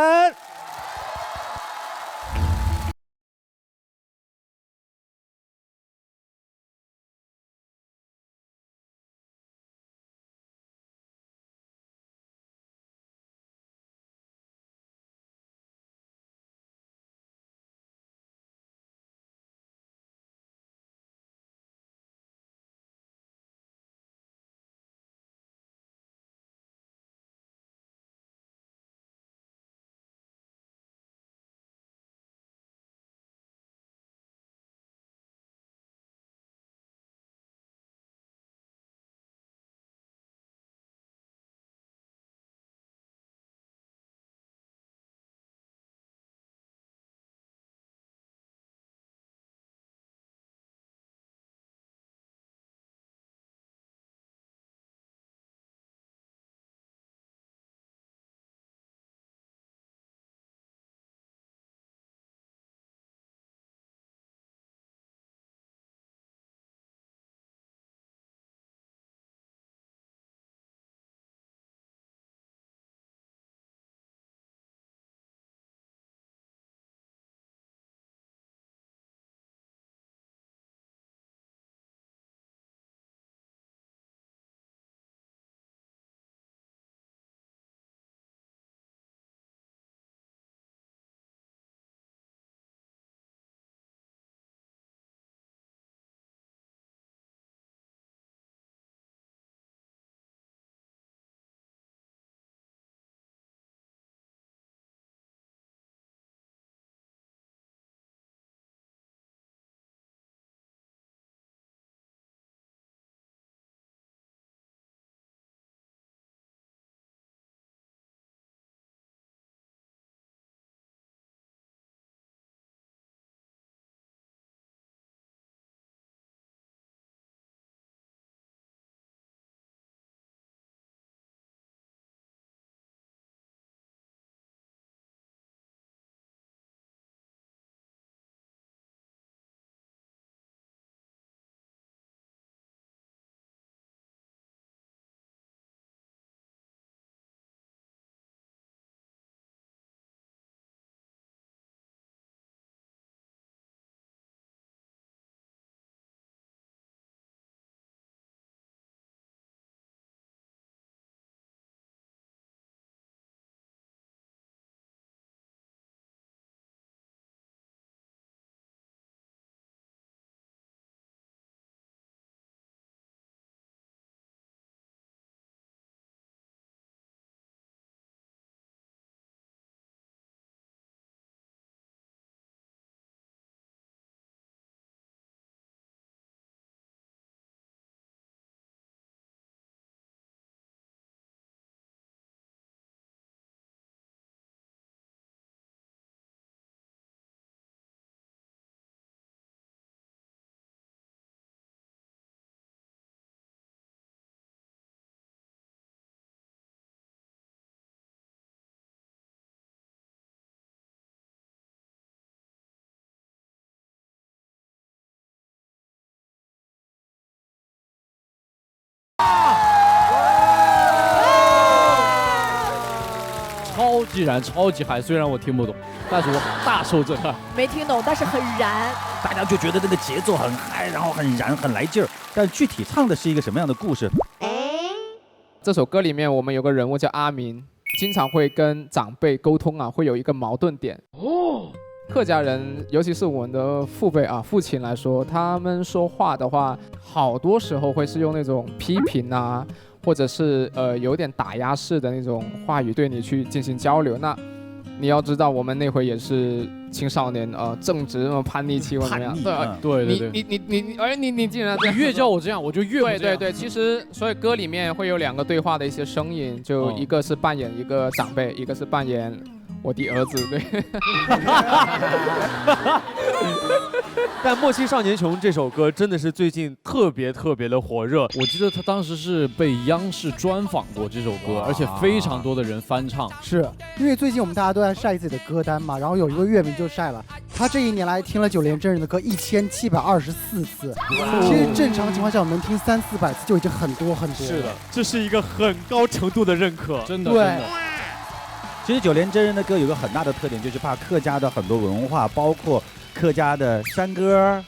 超级燃，超级嗨。虽然我听不懂，但是我大受震撼。没听懂，但是很燃。大家就觉得这个节奏很嗨，然后很燃，很来劲儿。但具体唱的是一个什么样的故事？这首歌里面我们有个人物叫阿明，经常会跟长辈沟通啊，会有一个矛盾点。客家人，尤其是我们的父辈啊，父亲来说，他们说话的话，好多时候会是用那种批评啊，或者是有点打压式的那种话语对你去进行交流。那你要知道，我们那会也是青少年，正值那么叛逆期或怎么样？对，你竟然这样，越叫我这样，我就越不这样。对，其实所以歌里面会有2个对话的一些声音，就一个是扮演一个长辈，一个是扮演我的儿子，对。但《莫欺少年穷》这首歌真的是最近特别的火热。我记得他当时是被央视专访过这首歌，而且非常多的人翻唱。是因为最近我们大家都在晒自己的歌单嘛，然后有一个乐迷就晒了，他这1年来听了9连真人的歌1724次。其实正常情况下我们听300-400次就已经很多很多了。是的，这是一个很高程度的认可，真的。对。其实9连真人的歌有个很大的特点，就是把客家的很多文化，包括客家的山歌、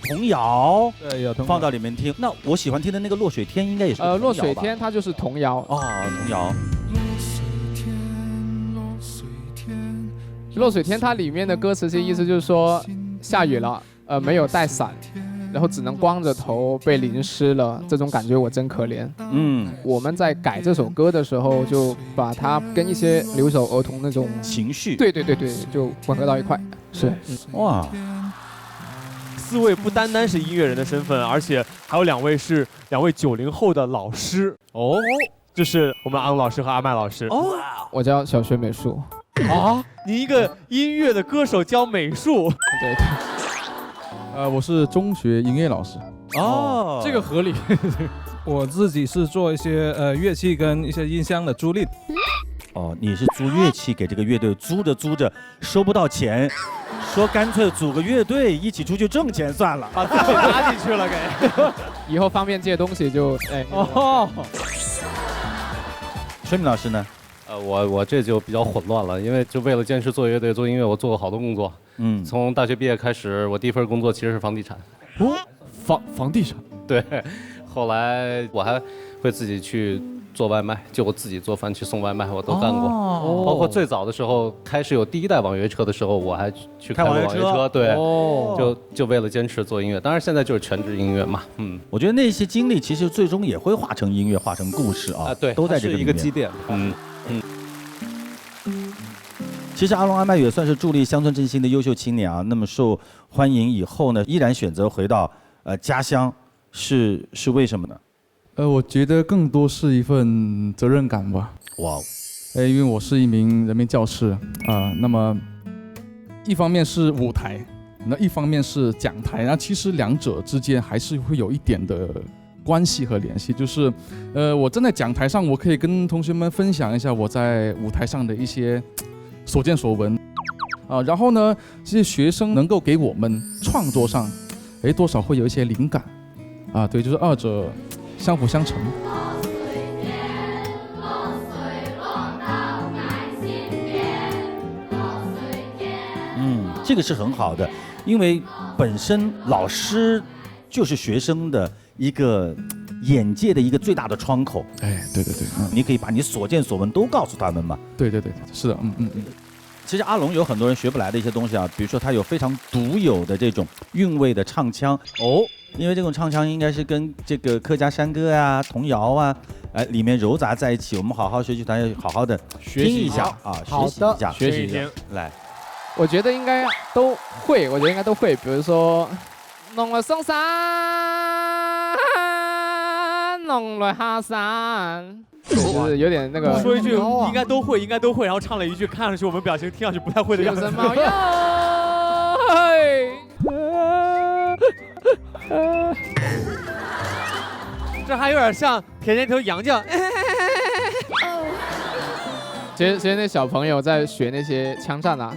童谣，放到里面听。那我喜欢听的那个《落水天》应该也是童谣吧？落水天它就是童谣哦，童谣。落水天它里面的歌词其实意思就是说下雨了，没有带伞。然后只能光着头被淋湿了，这种感觉我真可怜。我们在改这首歌的时候，就把它跟一些留守儿童那种情绪，对，就混合到一块。是，哇，4位不单单是音乐人的身份，而且还有2位是2位90后的老师哦，就是我们昂老师和阿麦老师。哦，我教小学美术。啊，你一个音乐的歌手教美术？对。我是中学音乐老师。哦，这个合理。我自己是做一些乐器跟一些音箱的租赁。哦，你是租乐器给这个乐队，租着收不到钱，说干脆组个乐队一起出去挣钱算了，把自己拉进去了给。以后方便借东西就水敏老师呢？我这就比较混乱了，因为就为了坚持做乐队做音乐，我做过好多工作。从大学毕业开始，我第一份工作其实是房地产。房地产？对，后来我还会自己去做外卖，就我自己做饭去送外卖，我都干过。包括最早的时候，开始有第1代网约车的时候，我还去开过网约车。对，就为了坚持做音乐。当然现在就是全职音乐嘛。我觉得那些经历其实最终也会化成音乐，化成故事啊。对，都在这个里面一个积淀。其实阿龙阿麦也算是助力乡村振兴的优秀青年啊。那么受欢迎以后呢，依然选择回到家乡，是为什么呢？我觉得更多是一份责任感吧。哇，因为我是一名人民教师那么一方面是舞台，那一方面是讲台，那其实2者之间还是会有一点的关系和联系。就是我站在讲台上，我可以跟同学们分享一下我在舞台上的一些所见所闻然后呢，这些学生能够给我们创作上多少会有一些灵感对，就是2者相辅相成。这个是很好的，因为本身老师就是学生的一个眼界的一个最大的窗口。对，你可以把你所见所闻都告诉他们嘛。对，是的，其实阿龙有很多人学不来的一些东西啊，比如说他有非常独有的这种韵味的唱腔因为这种唱腔应该是跟这个客家山歌啊、童谣啊，里面糅杂在一起。我们好好学习团要好好的听一下学习一下，学习一下。来，我觉得应该都会，比如说，弄了上山，弄了下山。就是有点那个，说一句应该都会，然后唱了一句看上去我们表情听上去不太会的样子。这还有点像甜甜头杨绛。其实那小朋友在学那些枪战啊，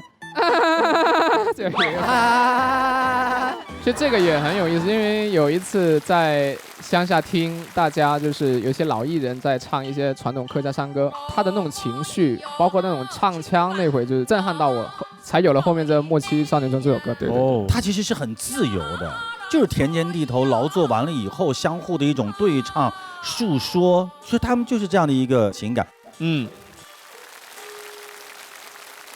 就这个也很有意思，因为有一次在乡下听大家就是有些老艺人在唱一些传统客家山歌，他的那种情绪，包括那种唱腔，那会就是震撼到我，才有了后面这《莫欺少年穷》这首歌。对对，他其实是很自由的，就是田间地头劳作完了以后，相互的一种对唱、诉说，所以他们就是这样的一个情感。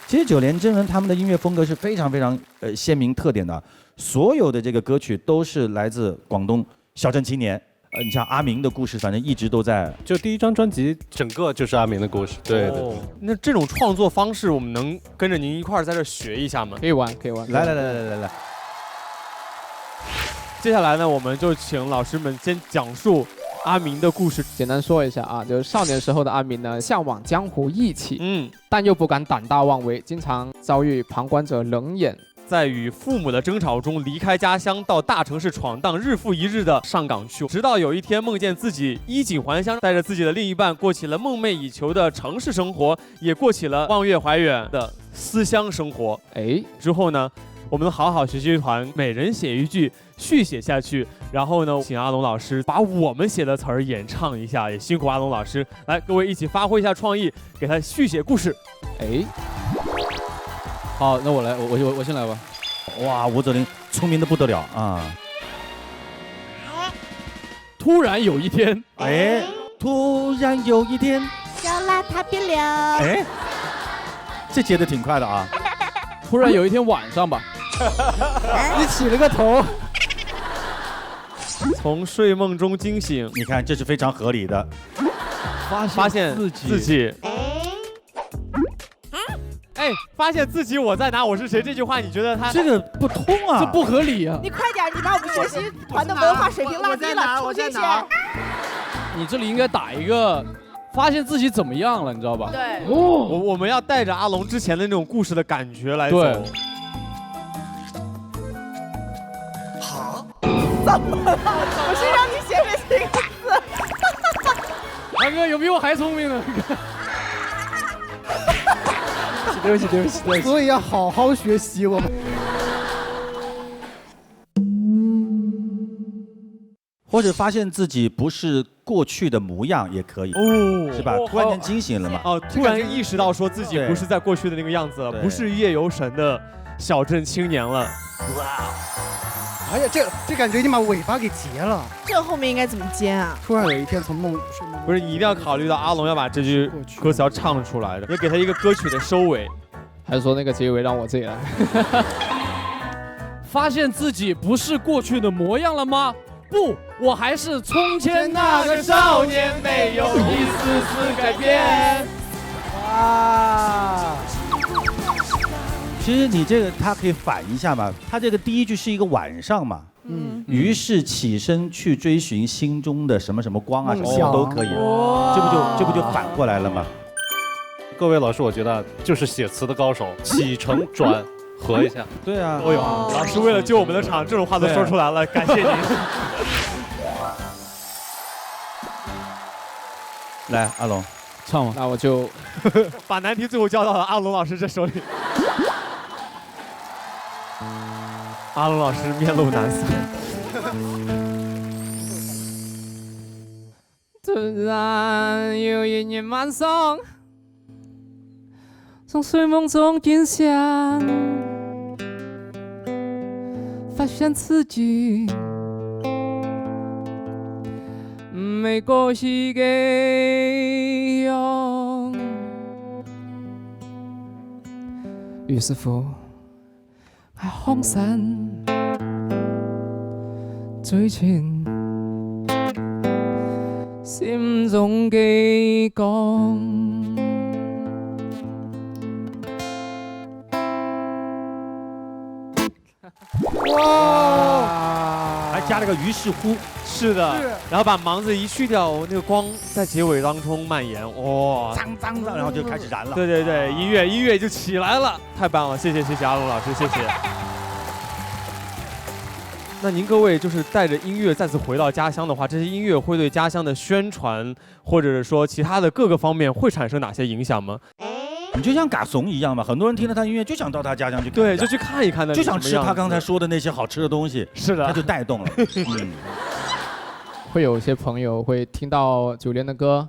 其实九连真人他们的音乐风格是非常非常鲜明特点的，所有的这个歌曲都是来自广东小镇青年。你像阿明的故事，反正一直都在。就第一张专辑整个就是阿明的故事。对对。那这种创作方式，我们能跟着您一块儿在这学一下吗？可以玩，可以玩。来。接下来呢，我们就请老师们先讲述阿明的故事。简单说一下啊，就是少年时候的阿明呢，向往江湖义气，但又不敢胆大妄为，经常遭遇旁观者冷眼。在与父母的争吵中离开家乡，到大城市闯荡，日复一日的上岗去，直到有一天梦见自己衣锦还乡，带着自己的另一半过起了梦寐以求的城市生活，也过起了望月怀远的思乡生活。之后呢，我们的好好学习团每人写一句续写下去，然后呢，请阿龙老师把我们写的词儿演唱一下，也辛苦阿龙老师。来，各位一起发挥一下创意，给他续写故事。好，那我来，我先来吧。哇，吴泽林聪明的不得了啊！突然有一天，突然有一天，小邋遢变了。这接的挺快的啊！突然有一天晚上吧，你起了个头。从睡梦中惊醒，你看这是非常合理的。发现自己。发现自己我在哪，我是谁？这句话你觉得他这个不通啊？这不合理啊！你快点，你把我们学习团的文化水平拉低了，重新写。你这里应该打一个，发现自己怎么样了，你知道吧？对。我们要带着阿龙之前的那种故事的感觉来走。对。好。怎么了？我是让你写这几个字。大哥有比我还聪明的。对不起。所以要好好学习我们。或者发现自己不是过去的模样也可以，是吧？突然间惊醒了嘛？突然意识到说自己不是在过去的那个样子了，不是夜游神的小镇青年了。哇！哎呀，这感觉已经把尾巴给截了。这后面应该怎么接啊？突然有一天从梦不是，你一定要考虑到阿龙要把这句歌词要唱出来的，也给他一个歌曲的收尾，还是说那个结尾让我自己来？发现自己不是过去的模样了吗？不，我还是从前那个少年，没有一丝丝改变。哇！其实你这个他可以反一下嘛，他这个第一句是一个晚上嘛，于是起身去追寻心中的什么什么光啊，什么都可以，这不就反过来了吗？各位老师，我觉得就是写词的高手，起承转合一下。对啊，都有。老师为了救我们的场，这种话都说出来了，感谢您。来，阿龙，唱吧。那我就把难题最后交到了阿龙老师这手里。阿龙老师面露难色。突然有一年晚上，从睡梦中惊醒，发现自己没过去的样，于是乎喺荒山追尋心中嘅光。哇！还加了个于是乎，是的，然后把盲字一去掉，那个光在结尾当中蔓延，哇，脏，然后就开始燃了。对，音乐就起来了，太棒了，谢谢阿龙老师，谢谢。那您各位就是带着音乐再次回到家乡的话，这些音乐会对家乡的宣传，或者是说其他的各个方面会产生哪些影响吗？你就像嘎怂一样嘛，很多人听了他音乐就想到他家乡去看，对，就去看一看的，就想吃他刚才说的那些好吃的东西，是的，他就带动了。会有一些朋友会听到9连的歌，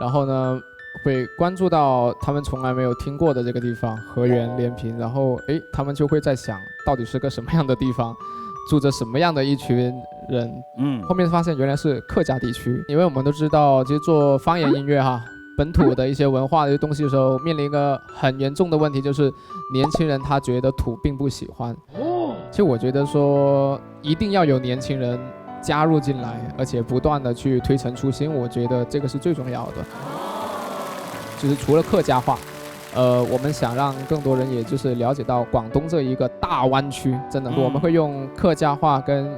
然后呢会关注到他们从来没有听过的这个地方河源连平，然后他们就会在想到底是个什么样的地方，住着什么样的一群人。后面发现原来是客家地区，因为我们都知道，其实做方言音乐哈，本土的一些文化的东西的时候，面临一个很严重的问题，就是年轻人他觉得土并不喜欢。其实我觉得说一定要有年轻人加入进来，而且不断的去推陈出新，我觉得这个是最重要的。就是除了客家话，我们想让更多人也就是了解到广东这一个大湾区，真的，我们会用客家话跟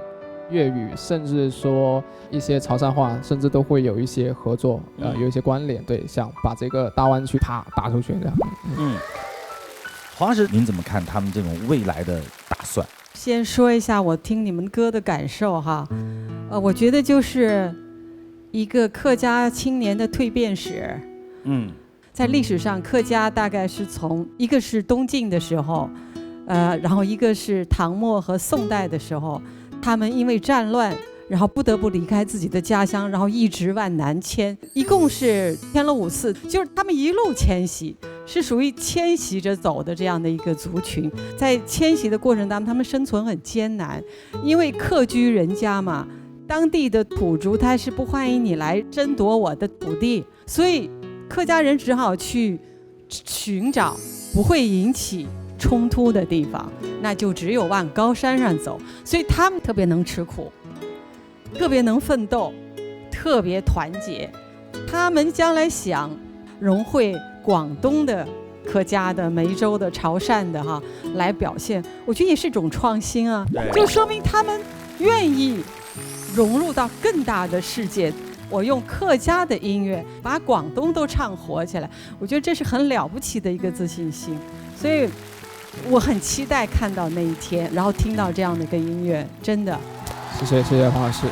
粤语，甚至说一些潮汕话，甚至都会有一些合作，有一些关联，对，想把这个大湾区打出去这样。黄老师，您怎么看他们这种未来的打算？先说一下我听你们歌的感受哈，我觉得就是一个客家青年的蜕变史。在历史上，客家大概是从一个是东晋的时候，然后一个是唐末和宋代的时候，他们因为战乱，然后不得不离开自己的家乡，然后一直往南迁，一共是迁了5次，就是他们一路迁徙，是属于迁徙着走的这样的一个族群。在迁徙的过程当中，他们生存很艰难，因为客居人家嘛，当地的土著他是不欢迎你来争夺我的土地，所以客家人只好去寻找不会引起冲突的地方，那就只有往高山上走。所以他们特别能吃苦，特别能奋斗，特别团结。他们将来想融汇广东的客家的、梅州的、潮汕的哈来表现，我觉得也是一种创新啊，就说明他们愿意融入到更大的世界。我用客家的音乐把广东都唱活起来，我觉得这是很了不起的一个自信心，所以我很期待看到那一天，然后听到这样的一个音乐，真的。谢谢黄老师。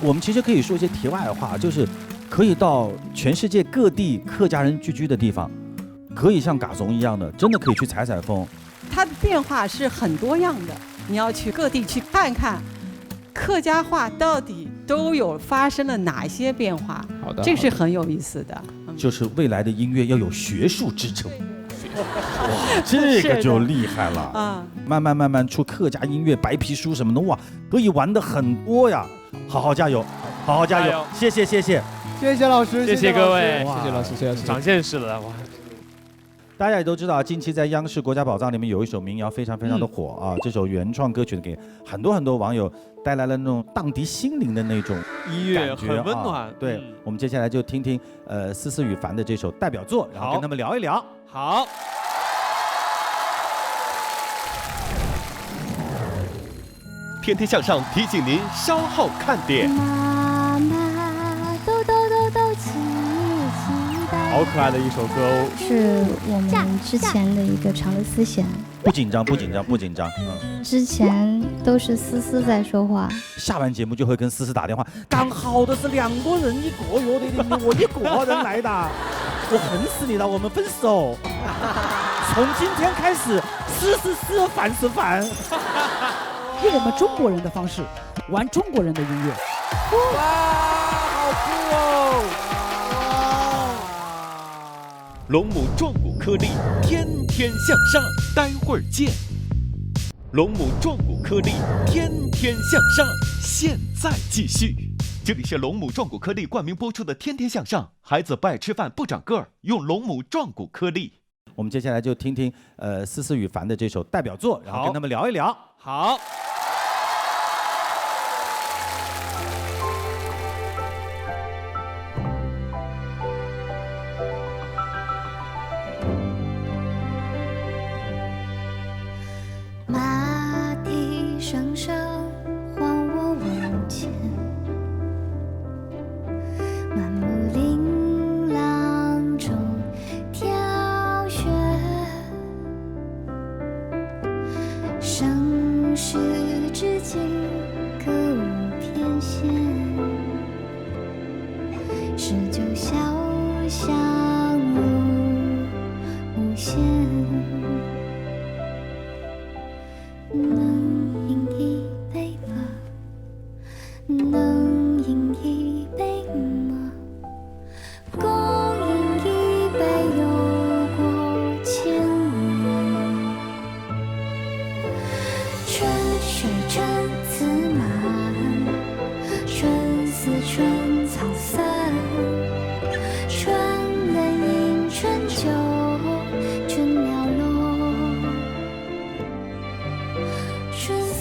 我们其实可以说一些题外话，就是可以到全世界各地客家人聚居的地方，可以像嘎怂一样的，真的可以去采风。它的变化是很多样的，你要去各地去看看。客家话到底都有发生了哪些变化？好的，这是很有意思的。就是未来的音乐要有学术支撑，哇，这个就厉害了啊！慢慢出客家音乐白皮书什么的，哇，可以玩的很多呀！好好加油，好好加油！谢谢老师，谢谢各位，谢谢老师，谢谢老师，长见识了哇！大家也都知道，近期在央视《国家宝藏》里面有一首民谣非常的火啊！这首原创歌曲给很多网友带来了那种荡涤心灵的那种音乐，很温暖。对，我们接下来就听听思思与凡的这首代表作，然后跟他们聊一聊。好。天天向上提醒您稍后看点。妈妈豆豆豆豆起起的，好可爱的一首歌哦，是我们之前的一个长的丝弦。不紧张。之前都是思思在说话，下完节目就会跟思思打电话。刚好的是2个人一个约的，我一个人来的，我恨死你了，我们分手。从今天开始，是是，烦是烦。用我们中国人的方式玩中国人的音乐。哇，好酷哦！龙母壮骨颗粒，天天向上，待会儿见。龙母壮骨颗粒，天天向上，现在继续。这里是龙母壮骨颗粒冠名播出的《天天向上》，孩子不爱吃饭不长个儿，用龙母壮骨颗粒。我们接下来就听听思思与凡的这首代表作，然后跟他们聊一聊。好。马蹄声声唤我往前，漫步琳琅中挑选，盛世现。能饮一杯吗？能饮一杯吗？共饮一杯有过千年。春水春自满，春似春草散。春能饮春酒，春鸟落，春散。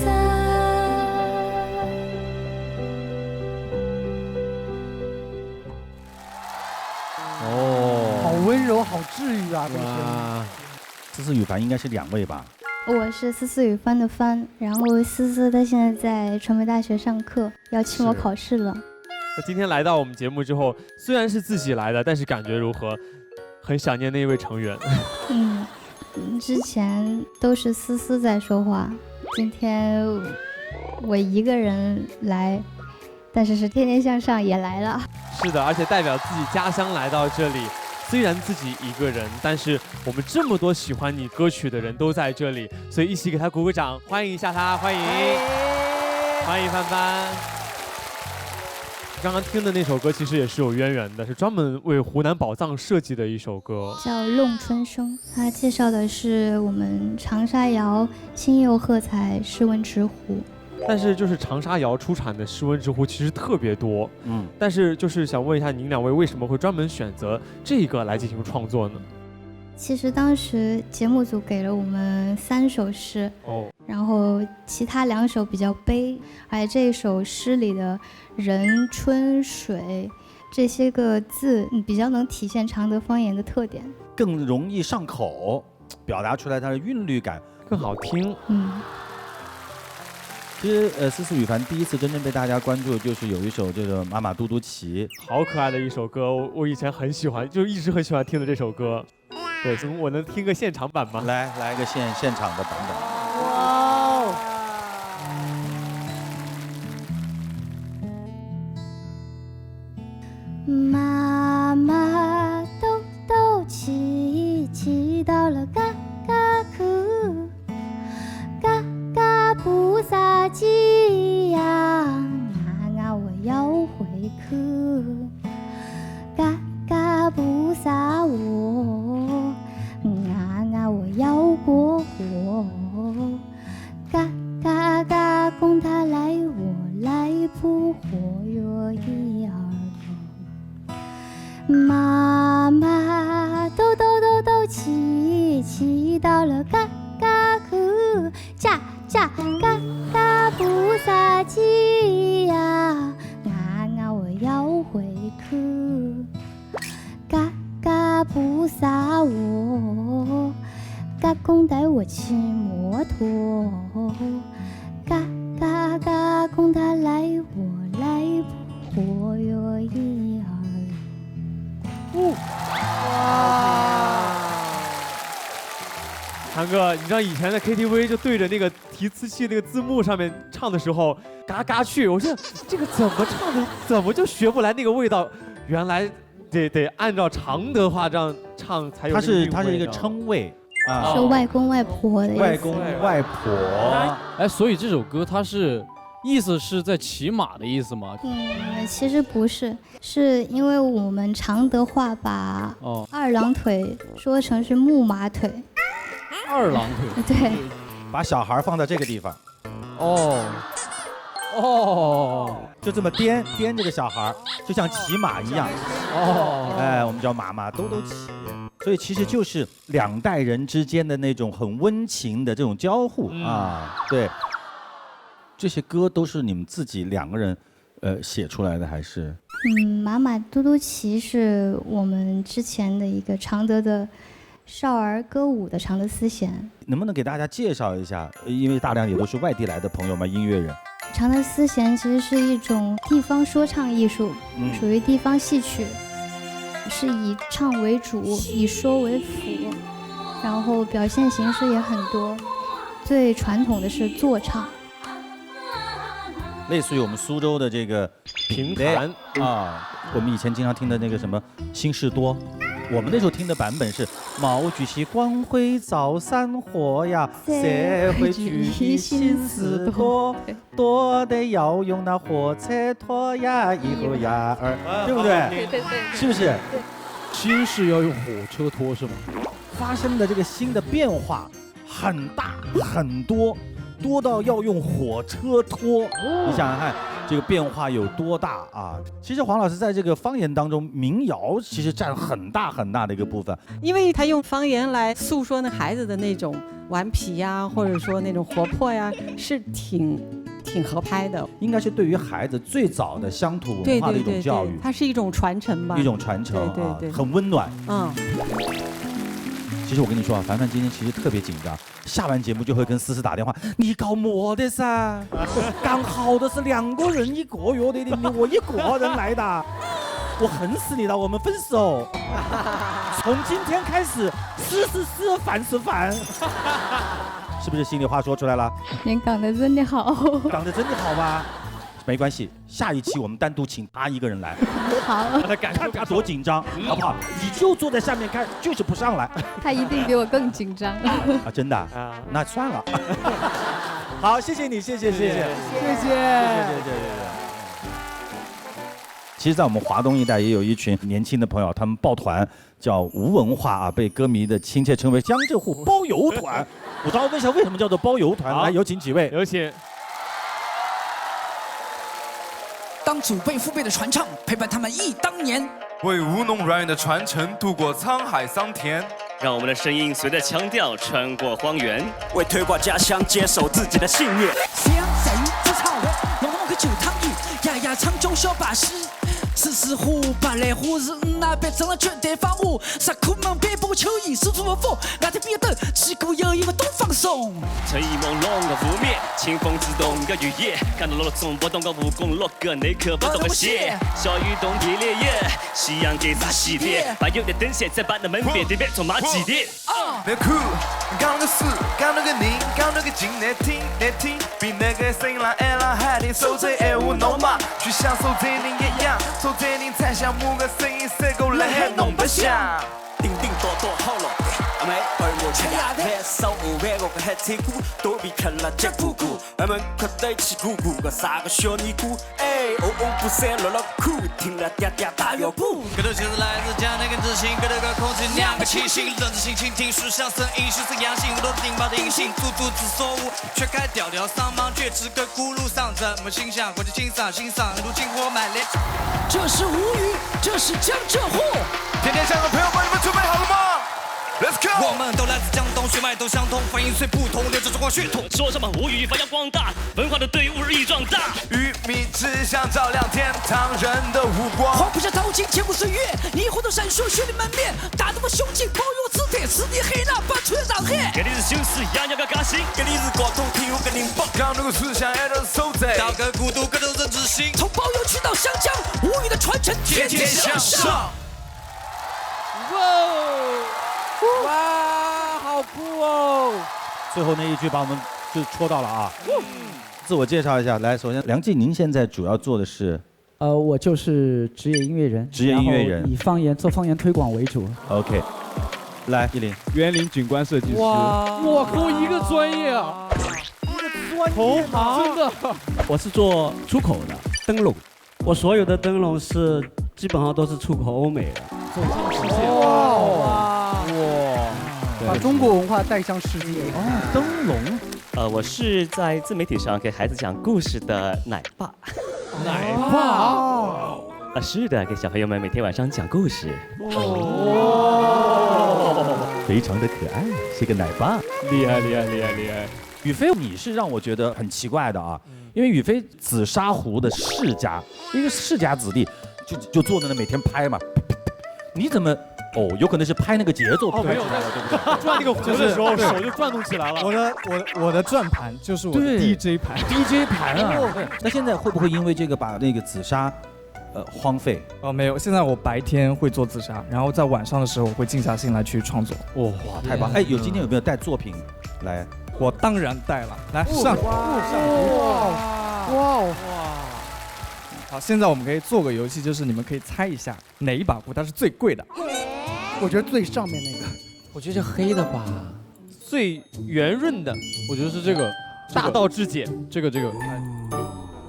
好温柔，好治愈啊！这个声音。思思雨凡应该是2位吧？我是思思雨帆的帆，然后思思她现在在传媒大学上课，要期末考试了。那今天来到我们节目之后，虽然是自己来的，但是感觉如何？很想念那一位成员。之前都是思思在说话，今天我一个人来，但是天天向上也来了。是的，而且代表自己家乡来到这里。虽然自己一个人，但是我们这么多喜欢你歌曲的人都在这里，所以一起给他鼓鼓掌，欢迎一下他，欢迎帆帆。刚刚听的那首歌其实也是有渊源的，是专门为湖南宝藏设计的一首歌，叫《弄春生》，它介绍的是我们长沙谣新釉褐彩室温直壶。但是就是长沙窑出产的室温直壶其实特别多，但是就是想问一下您2位为什么会专门选择这个来进行创作呢？其实当时节目组给了我们3首诗，然后其他2首比较悲，而且这一首诗里的人、春、水这些个字比较能体现常德方言的特点，更容易上口，表达出来它的韵律感更好听。其实思思雨凡第一次真正被大家关注，就是有一首这个《妈妈嘟嘟骑》，好可爱的一首歌，我以前很喜欢，就一直很喜欢听的这首歌。对，我能听个现场版吗？来一个现场的版本。哇哦！妈妈嘟嘟骑，骑到了嘎嘎去，嘎嘎不撒鸡呀，我要回去，嘎嘎不撒我，我要过火，嘎嘎嘎供他来我来扑火哟一二。妈妈嘟嘟嘟嘟骑，骑到了嘎嘎去，驾驾嘎嘎不撒鸡呀，我要回去，嘎嘎不撒我，嘎公带我骑摩托，嘎嘎嘎公他来我来扑火哟一二。韩哥，你知道以前在 KTV 就对着那个提词器那个字幕上面唱的时候，嘎嘎去，我说这个怎么唱的，怎么就学不来那个味道？原来得按照常德话这样唱才有。它是一个称谓啊，是外公外婆的意思。外公外婆。哎，所以这首歌它是意思是在骑马的意思吗？其实不是，是因为我们常德话把二郎腿说成是木马腿。二郎腿。对。把小孩放在这个地方。就这么颠这个小孩，就像骑马一样。我们叫妈妈兜兜骑。所以其实就是2代人之间的那种很温情的这种交互啊。对。这些歌都是你们自己2个人写出来的还是？妈妈嘟嘟骑是我们之前的一个常德的少儿歌舞的常德丝弦。能不能给大家介绍一下？因为大量也都是外地来的朋友嘛，音乐人。常德丝弦其实是一种地方说唱艺术，属于地方戏曲，是以唱为主，以说为辅，然后表现形式也很多。最传统的是坐唱。类似于我们苏州的这个评弹啊，我们以前经常听的那个什么新事多，我们那时候听的版本是毛主席光辉照山河呀，社会主义心思多，多得要用那火车拖呀，一和呀儿，对不对？对，是不是？新是要用火车拖是吗？发生的这个新的变化很大很多，多到要用火车拖。你想想看，这个变化有多大啊！其实黄老师在这个方言当中，民谣其实占很大很大的一个部分，因为他用方言来诉说那孩子的那种顽皮呀，或者说那种活泼呀，是挺合拍的。应该是对于孩子最早的乡土文化的一种教育，它是一种传承吧，一种传承，对，很温暖。嗯。其实我跟你说啊，凡凡今天其实特别紧张，下完节目就会跟思思打电话，你搞么的噻？刚好的是2个人一个乐队的，我一个人来的，我恨死你了，我们分手。从今天开始，是是是，饭是饭，是不是心里话说出来了？您讲的真的好，讲的真的好吧？没关系，下一期我们单独请他一个人来，好，看他多紧张，好不好？你就坐在下面看，就是不上来。他一定比我更紧张啊！真的啊？那算了。好，谢谢你，谢谢。其实，在我们华东一带也有一群年轻的朋友，他们抱团叫无文化啊，被歌迷的亲切称为江浙沪包邮团。我倒问一下，为什么叫做包邮团？来，有请几位，有请。当祖辈父辈的传唱，陪伴他们忆当年，为吴侬软语的传承度过沧海桑田，让我们的声音随着腔调穿过荒原，为推广家乡，坚守自己的信念。襄山之草，浓浓个酒汤浴，呀呀唱中小把戏。四四湖八来湖是那边成了绝对方物，沙库门北部蚯蚓四处风，那天别的旗鼓有一个东放松。晨意朦胧个覆灭，清风自动个雨夜，看到落中波动个蜈蚣落个内壳不动个血，小雨冬夜烈夜，夕阳给洒洗碟，把有的灯线在把那门边对面从马几点。那酷，讲那个事，讲那个人，讲那个劲，难听，比那个声浪爱浪海里守着爱无侬嘛，去享受这人一样。守着人才像某个声音塞过来还弄不响。叮叮咚咚好了，阿妹耳目全压的，手舞外我个海菜鼓，躲避看了脚鼓鼓，俺们快对起鼓鼓个啥个小尼姑，哎，哦哦不散落了哭，听了嗲嗲大乐鼓。歌头就是来自江南跟知性，歌头个空气两个气息，认知性倾听书香声音，是阳性，我都顶爆的隐性，足足之所无，却开调调嗓芒绝指个轱辘上，怎么欣赏或者欣赏，如今我买脸。这是吴语，这是江浙沪，天天向的朋友们，你们准备好了吗？Let's go！ 我们都来自江东，血脉都相同，发音虽不同，留着中国血统。说什么吴语发扬光大，文化的队伍日益壮大。与民只想照亮天堂人的五光。黄浦江淘金，千古岁月，霓虹灯闪烁，血淋满面，打得我胸襟，包有姿态，是你黑那把村上海。给你是修饰，样样个高兴，给你是高通，听我跟您报。刚那个思想爱的守在，到个孤独，个都人之心。从包邮区到湘江，吴语的传承，天天向上。哇，好酷哦！最后那一句把我们就戳到了啊！自我介绍一下，来，首先梁静，您现在主要做的是？我就是职业音乐人，以方言做方言推广为主。OK， 来，依林，园林景观设计师。哇，我靠，一个专业啊！同行，真的。我是做出口的灯笼，我所有的灯笼是基本上都是出口欧美的。走向世界，哇！把中国文化带向世界。灯笼。我是在自媒体上给孩子讲故事的奶爸。奶爸？是的，给小朋友们每天晚上讲故事。非常的可爱，是个奶爸。厉害！宇飞，你是让我觉得很奇怪的啊，因为宇飞紫砂壶的世家，一个世家子弟，就坐在那每天拍嘛。你怎么？有可能是拍那个节奏拍出来了，对不对？转那个壶的时候手就转动起来了。我的转盘就是我的 DJ 盘，DJ 盘啊。那现在会不会因为这个把那个紫砂，荒废？没有，现在我白天会做紫砂，然后在晚上的时候我会静下心来去创作。哇，太棒！哎，今天有没有带作品来？我当然带了，来上。哇！好，现在我们可以做个游戏，就是你们可以猜一下哪一把壶它是最贵的。我觉得最上面那个，我觉得这黑的吧，最圆润的，我觉得是这个大道至简，这个。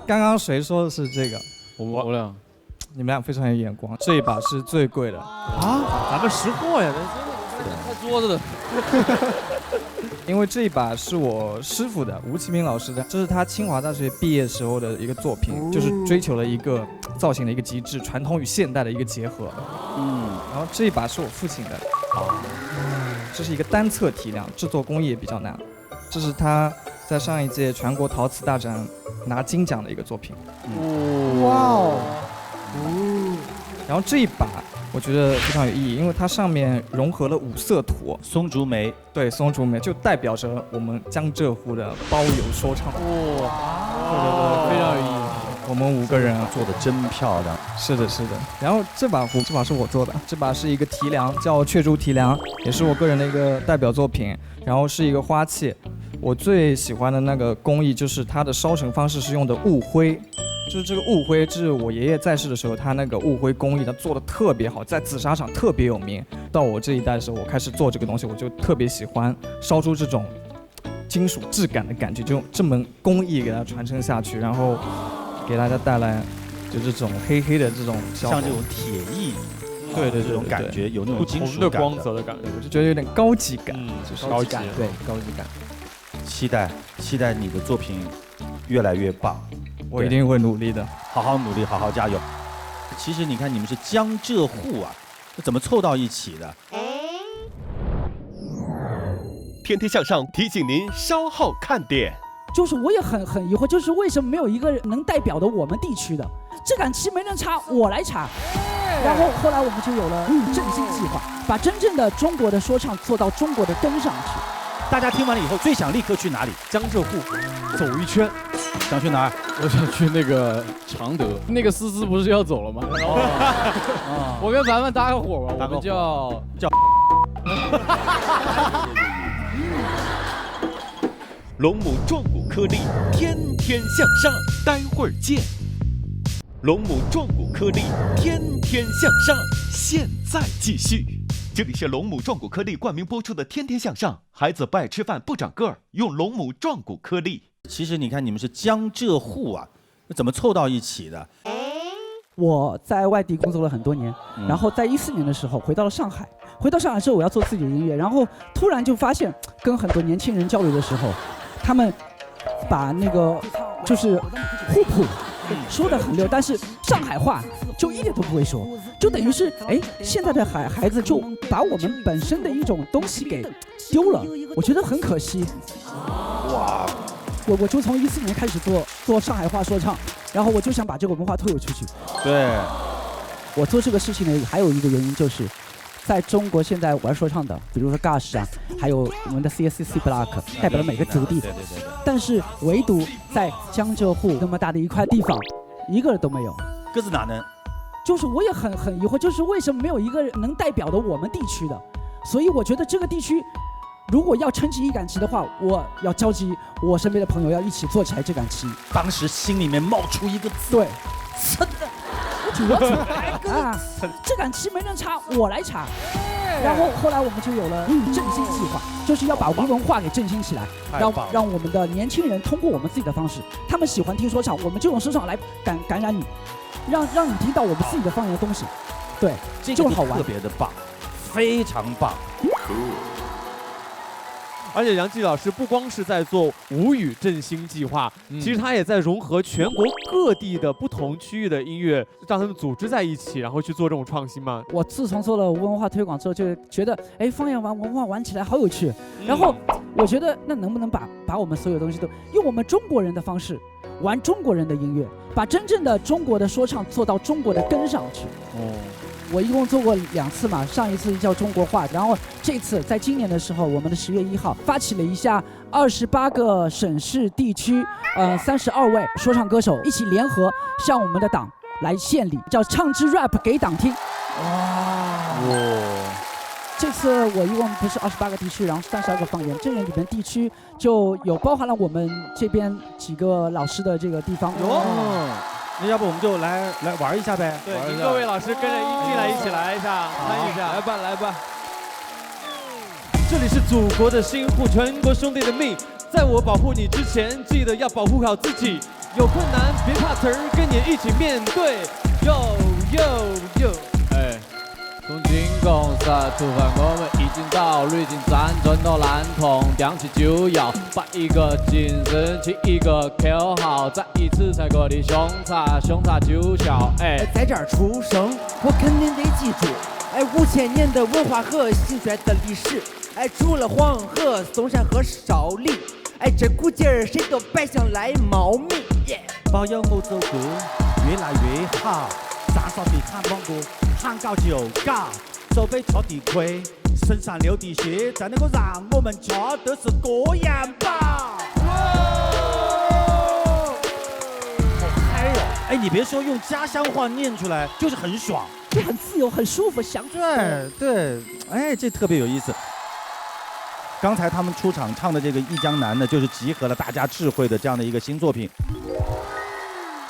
刚刚谁说的是这个？我俩，你们俩非常有眼光。这一把是最贵的啊，咱们识货呀，开桌子的。因为这一把是我师傅的吴其明老师的，这是他清华大学毕业时候的一个作品，就是追求了一个造型的一个极致，传统与现代的一个结合。然后这一把是我父亲的，这是一个单侧提梁，制作工艺也比较难。这是他在上一届全国陶瓷大展拿金奖的一个作品。哇哦！然后这一把我觉得非常有意义，因为它上面融合了5色土，松竹梅，对，松竹梅就代表着我们江浙沪的包邮说唱。对，非常有意义。我们5个人做的真漂亮。是的。然后这把壶，这把是我做的，这把是一个提梁，叫雀竹提梁，也是我个人的一个代表作品。然后是一个花器，我最喜欢的那个工艺就是它的烧成方式是用的雾灰。就是这个雾灰，是我爷爷在世的时候，他那个雾灰工艺，他做的特别好，在紫砂厂特别有名。到我这一代的时候，我开始做这个东西，我就特别喜欢烧出这种金属质感的感觉，就用这门工艺给它传承下去，然后给大家带来就这种黑黑的这种效果，像这种铁艺，对这种感觉有那种金属的光泽的感觉，我就觉得有点高级感，就是高级感，对，高级感。期待你的作品越来越棒。我一定会努力的，好好努力，好好加油。其实你看，你们是江浙沪啊，这怎么凑到一起的？天天向上提醒您稍后看点。就是我也很疑惑，就是为什么没有一个能代表的我们地区的这杆旗没人插，我来插。然后后来我们就有了振兴计划，把真正的中国的说唱做到中国的根上去。大家听完了以后，最想立刻去哪里？江浙沪走一圈。想去哪儿？我想去那个常德。那个思思不是要走了吗？我跟凡凡搭个伙吧，我们叫。龙母壮骨颗粒，天天向上，待会儿见。龙母壮骨颗粒，天天向上，现在继续。这里是龙母壮骨颗粒冠名播出的《天天向上》，孩子不爱吃饭不长个儿，用龙母壮骨颗粒。其实你看，你们是江浙沪啊，那怎么凑到一起的？我在外地工作了很多年，然后在14年的时候回到了上海。回到上海之后，我要做自己的音乐，然后突然就发现，跟很多年轻人交流的时候，他们把那个就是沪普说得很溜，但是上海话就一点都不会说，就等于是现在的孩子就把我们本身的一种东西给丢了，我觉得很可惜。哇！我就从14年开始做上海话说唱，然后我就想把这个文化推出去。对，我做这个事情呢，还有一个原因就是，在中国现在玩说唱的，比如说 Gush 啊，还有我们的 CSCC Block， 代表了每个族地。对。但是唯独在江浙沪那么大的一块地方，一个都没有。鸽子哪能？就是我也很疑惑，就是为什么没有一个能代表的我们地区的？所以我觉得这个地区。如果要撑起一杆旗的话，我要召集我身边的朋友，要一起做起来这杆旗。当时心里面冒出一个字，对，真的，啊，这杆旗没人插，我来插。然后后来我们就有了振兴计划，就是要把吴文化给振兴起来，让我们的年轻人通过我们自己的方式，他们喜欢听说唱，我们就用说唱来感染你，让你听到我们自己的方言的东西。对，这个好玩，特别的棒，非常棒。而且杨季老师不光是在做吴语振兴计划，其实他也在融合全国各地的不同区域的音乐，让他们组织在一起，然后去做这种创新嘛。我自从做了文化推广之后，就觉得方言文化玩起来好有趣。然后我觉得那能不能把我们所有东西都用我们中国人的方式玩中国人的音乐，把真正的中国的说唱做到中国的根上去。我一共做过2次嘛，上一次叫中国话，然后这次在今年的时候，我们的10月1号发起了一下28个省市地区，32位说唱歌手一起联合向我们的党来献礼，叫唱支 rap 给党听。这次我一共不是28个地区，然后32个方言，这里面地区就有包含了我们这边几个老师的这个地方。那要不我们就来玩一下呗？对，请各位老师跟着进来，一起来一下，参与一下。来吧，来吧。这里是祖国的心护，全国兄弟的命。在我保护你之前，记得要保护好自己。有困难别怕词儿，跟你一起面对。哎，从进攻杀突发，我们已经到，历经战争到烂痛，踮起就要把一个精神起一个口号，再一次踩过的凶残就笑。哎，在这儿出生，我肯定得记住，哎，5000年的文化和兴衰的历史，哎，除了黄河、嵩山和少林，哎，这股劲儿谁都别想来冒名。保佑我走歌越来越好，上上的喊广歌，喊搞就搞，手背敲的亏，身上流的血，才能够让我们家都是歌阳宝。好嗨哟！哎，你别说，用家乡话念出来就是很爽，就很自由、很舒服，想对，哎，这特别有意思。刚才他们出场唱的这个《忆江南》呢，就是集合了大家智慧的这样的一个新作品。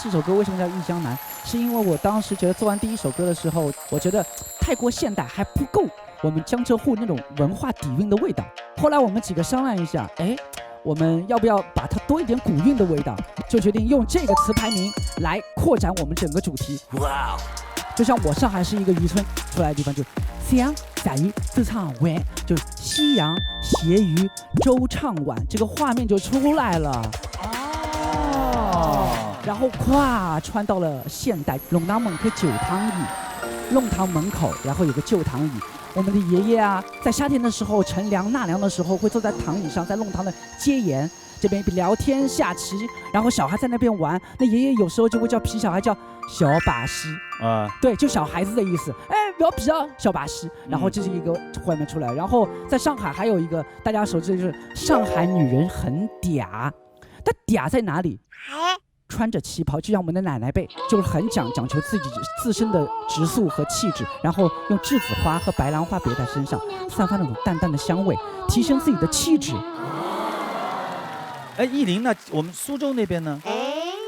这首歌为什么叫《忆江南》？是因为我当时觉得做完第一首歌的时候，我觉得太过现代还不够我们江浙沪那种文化底蕴的味道。后来我们几个商量一下，哎，我们要不要把它多一点古韵的味道？就决定用这个词牌名来扩展我们整个主题。哇！就像我上海是一个渔村出来的地方，就夕阳在鱼自唱晚，就夕阳斜鱼舟唱晚，这个画面就出来了。然后咵穿到了现代，弄堂门口旧躺椅，弄堂门口然后有个旧躺椅。我们的爷爷啊，在夏天的时候乘凉纳凉的时候，会坐在躺椅上，在弄堂的街沿这边聊天下棋，然后小孩在那边玩。那爷爷有时候就会叫皮小孩叫小把戏啊，对，就小孩子的意思。哎，不要皮啊，小把戏。然后这是一个画面出来。然后在上海还有一个大家熟知，就是上海女人很嗲，但嗲在哪里？穿着旗袍，就像我们的奶奶辈，就是很讲求自身的质素和气质，然后用栀子花和白兰花别在身上，散发那种淡淡的香味，提升自己的气质。哎，艺林，那我们苏州那边呢？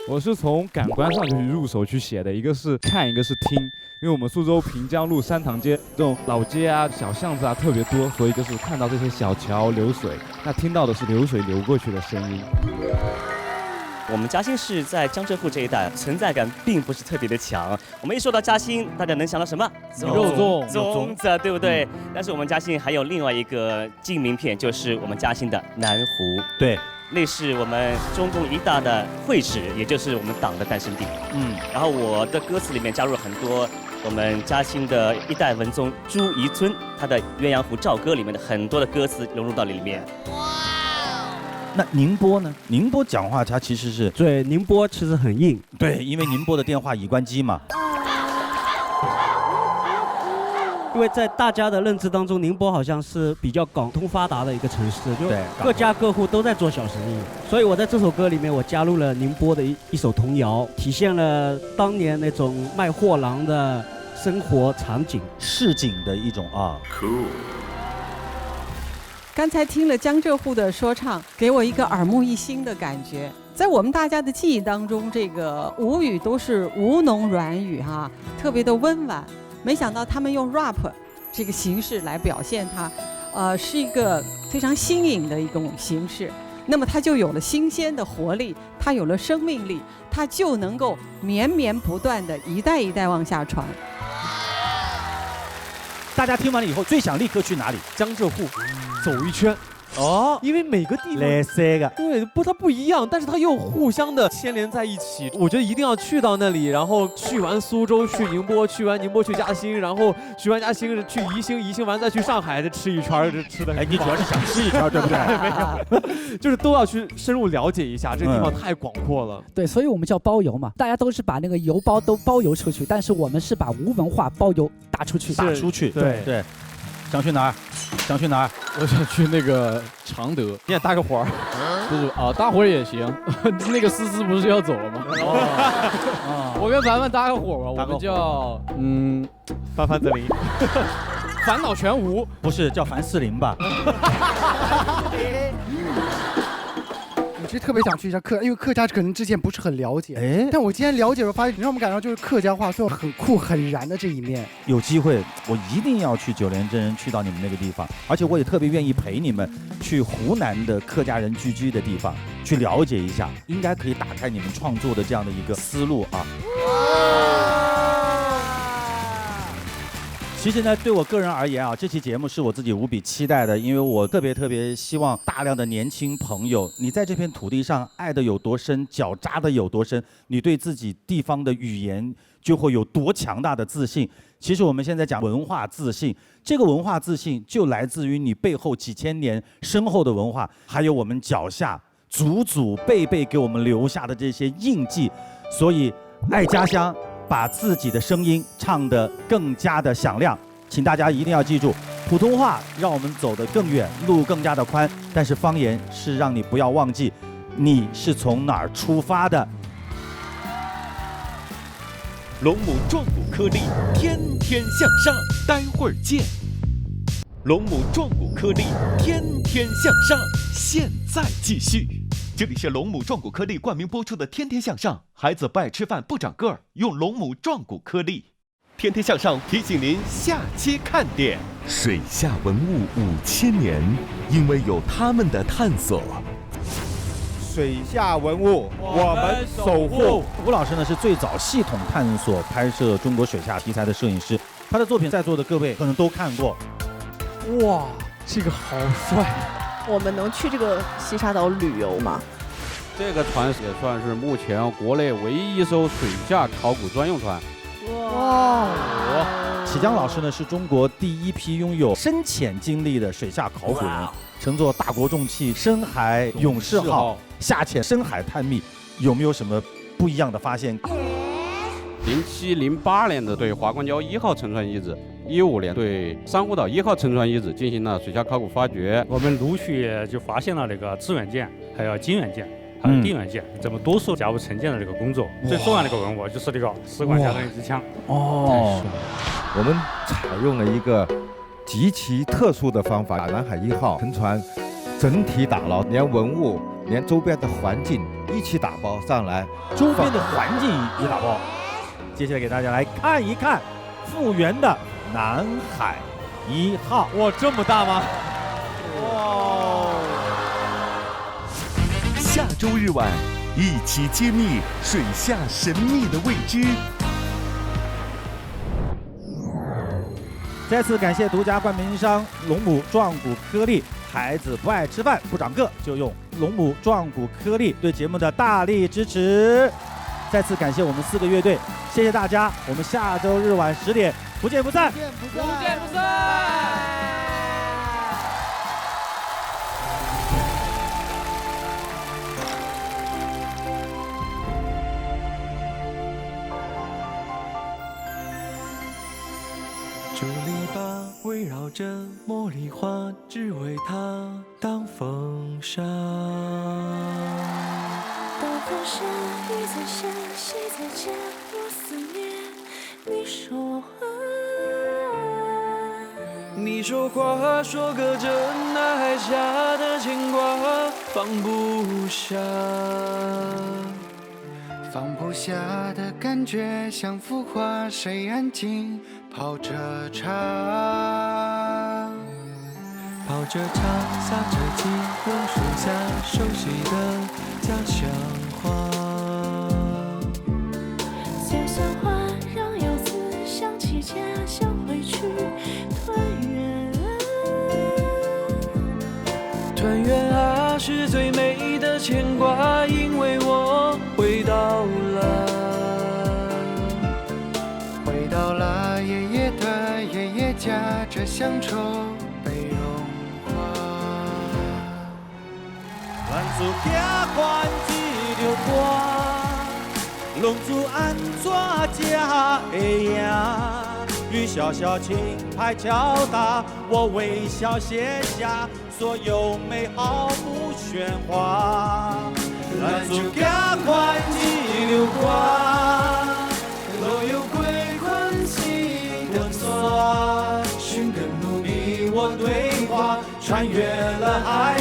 我是从感官上就去入手去写的，一个是看，一个是听。因为我们苏州平江路、三塘街这种老街啊、小巷子啊特别多，所以就是看到这些小桥流水，那听到的是流水流过去的声音。我们嘉兴市在江浙沪这一带存在感并不是特别的强。我们一说到嘉兴，大家能想到什么？肉粽子，对不对？但是我们嘉兴还有另外一个金名片，就是我们嘉兴的南湖。对，那是我们中共一大的会址，也就是我们党的诞生地。然后我的歌词里面加入了很多我们嘉兴的一代文宗朱彝尊他的《鸳鸯湖棹歌》里面的很多的歌词融入到里面。那宁波呢？宁波讲话它其实是对，宁波其实很硬。对，因为宁波的电话已关机嘛。因为在大家的认知当中，宁波好像是比较港通发达的一个城市，就各家各户都在做小生意。所以我在这首歌里面，我加入了宁波的一首童谣，体现了当年那种卖货郎的生活场景、市井的一种啊。Cool。刚才听了江浙沪的说唱，给我一个耳目一新的感觉。在我们大家的记忆当中，这个吴语都是吴侬软语哈，特别的温婉。没想到他们用 rap 这个形式来表现它，是一个非常新颖的一种形式。那么它就有了新鲜的活力，它有了生命力，它就能够绵绵不断的一代一代往下传。大家听完了以后，最想立刻去哪里？江浙沪走一圈。哦，因为每个地方对它不一样，但是它又互相的牵连在一起。我觉得一定要去到那里，然后去完苏州去宁波，去完宁波去嘉兴，然后去完嘉兴去宜兴，宜兴完再去上海，再吃一圈，这吃的。哎，你主要是想吃一圈，对不对？没有，就是都要去深入了解一下，这个地方太广阔了。对，所以我们叫包邮嘛，大家都是把那个邮包都包邮出去，但是我们是把无文化包邮打出去。打出去，对。想去哪儿？想去哪儿？我想去那个常德。你也搭个伙儿？不是啊，搭伙儿也行。那个思思不是要走了吗？我跟凡凡搭个伙吧，我们叫凡凡泽林，烦恼全无。不是叫凡士林吧？你其实特别想去一下因为客家可能之前不是很了解，但我今天了解了，发现让我们感到就是客家话最后很酷很燃的这一面。有机会我一定要去九连真人，去到你们那个地方，而且我也特别愿意陪你们去湖南的客家人聚居的地方去了解一下，应该可以打开你们创作的这样的一个思路啊。其实呢，对我个人而言啊，这期节目是我自己无比期待的，因为我特别希望大量的年轻朋友，你在这片土地上爱的有多深，脚扎的有多深，你对自己地方的语言就会有多强大的自信。其实我们现在讲文化自信，这个文化自信就来自于你背后几千年深厚的文化，还有我们脚下祖祖辈辈给我们留下的这些印记。所以爱家乡，把自己的声音唱得更加的响亮，请大家一定要记住，普通话让我们走得更远，路更加的宽，但是方言是让你不要忘记你是从哪儿出发的。龙母壮骨颗粒，天天向上，待会儿见。龙母壮骨颗粒，天天向上，现在继续。这里是龙母壮骨颗粒冠名播出的《天天向上》，孩子不爱吃饭不长个儿，用龙母壮骨颗粒。天天向上提醒您下期看点：水下文物5000年，因为有他们的探索。水下文物，我们守护。吴老师呢是最早系统探索拍摄中国水下题材的摄影师，他的作品在座的各位可能都看过。哇，这个好帅！我们能去这个西沙岛旅游吗？这个船也算是目前国内唯一一艘水下考古专用船。哇！启江老师呢是中国第一批拥有深潜经历的水下考古人，乘坐大国重器深海勇士号下潜深海探秘，有没有什么不一样的发现？07、08年的对华光礁1号沉船遗址，15年对珊瑚岛1号沉船遗址进行了水下考古发掘。我们陆续就发现了那个支援舰，还有金援舰，还有定援舰，这么多艘甲午承建的这个工作。最重要的一个文物就是这个10管加藤一支枪。哦，我们采用了一个极其特殊的方法，把南海1号沉船整体打捞，连文物、连周边的环境一起打包上来，周边的环境也打包。接下来给大家来看一看复原的南海1号。哇，这么大吗？哇！下周日晚，一起揭秘水下神秘的未知。再次感谢独家冠名商龙母壮骨颗粒。孩子不爱吃饭不长个，就用龙母壮骨颗粒，对节目的大力支持。再次感谢我们4个乐队，谢谢大家，我们下周日晚10点不见不散，不见不散。竹篱笆围绕着茉莉花，只为它当风扇。当风扇雨在下，谁在家？我思念你说话。你说话说个真，那海下的牵挂放不下。放不下的感觉像幅画，谁安静泡着茶？泡着茶，撒着鸡，榕树下熟悉的家乡话。家乡话让游子想起家乡回去团圆。团圆啊，是最美的牵挂，因为我回到了，回到了爷爷的爷爷家，这乡愁被融化。万族家欢几流花，龙族安抓家哎呀，雨潇潇轻拍敲打，我微笑写下所有美好不喧哗。兰族家欢几流花，若有归困起的索，寻根努力我对话，穿越了爱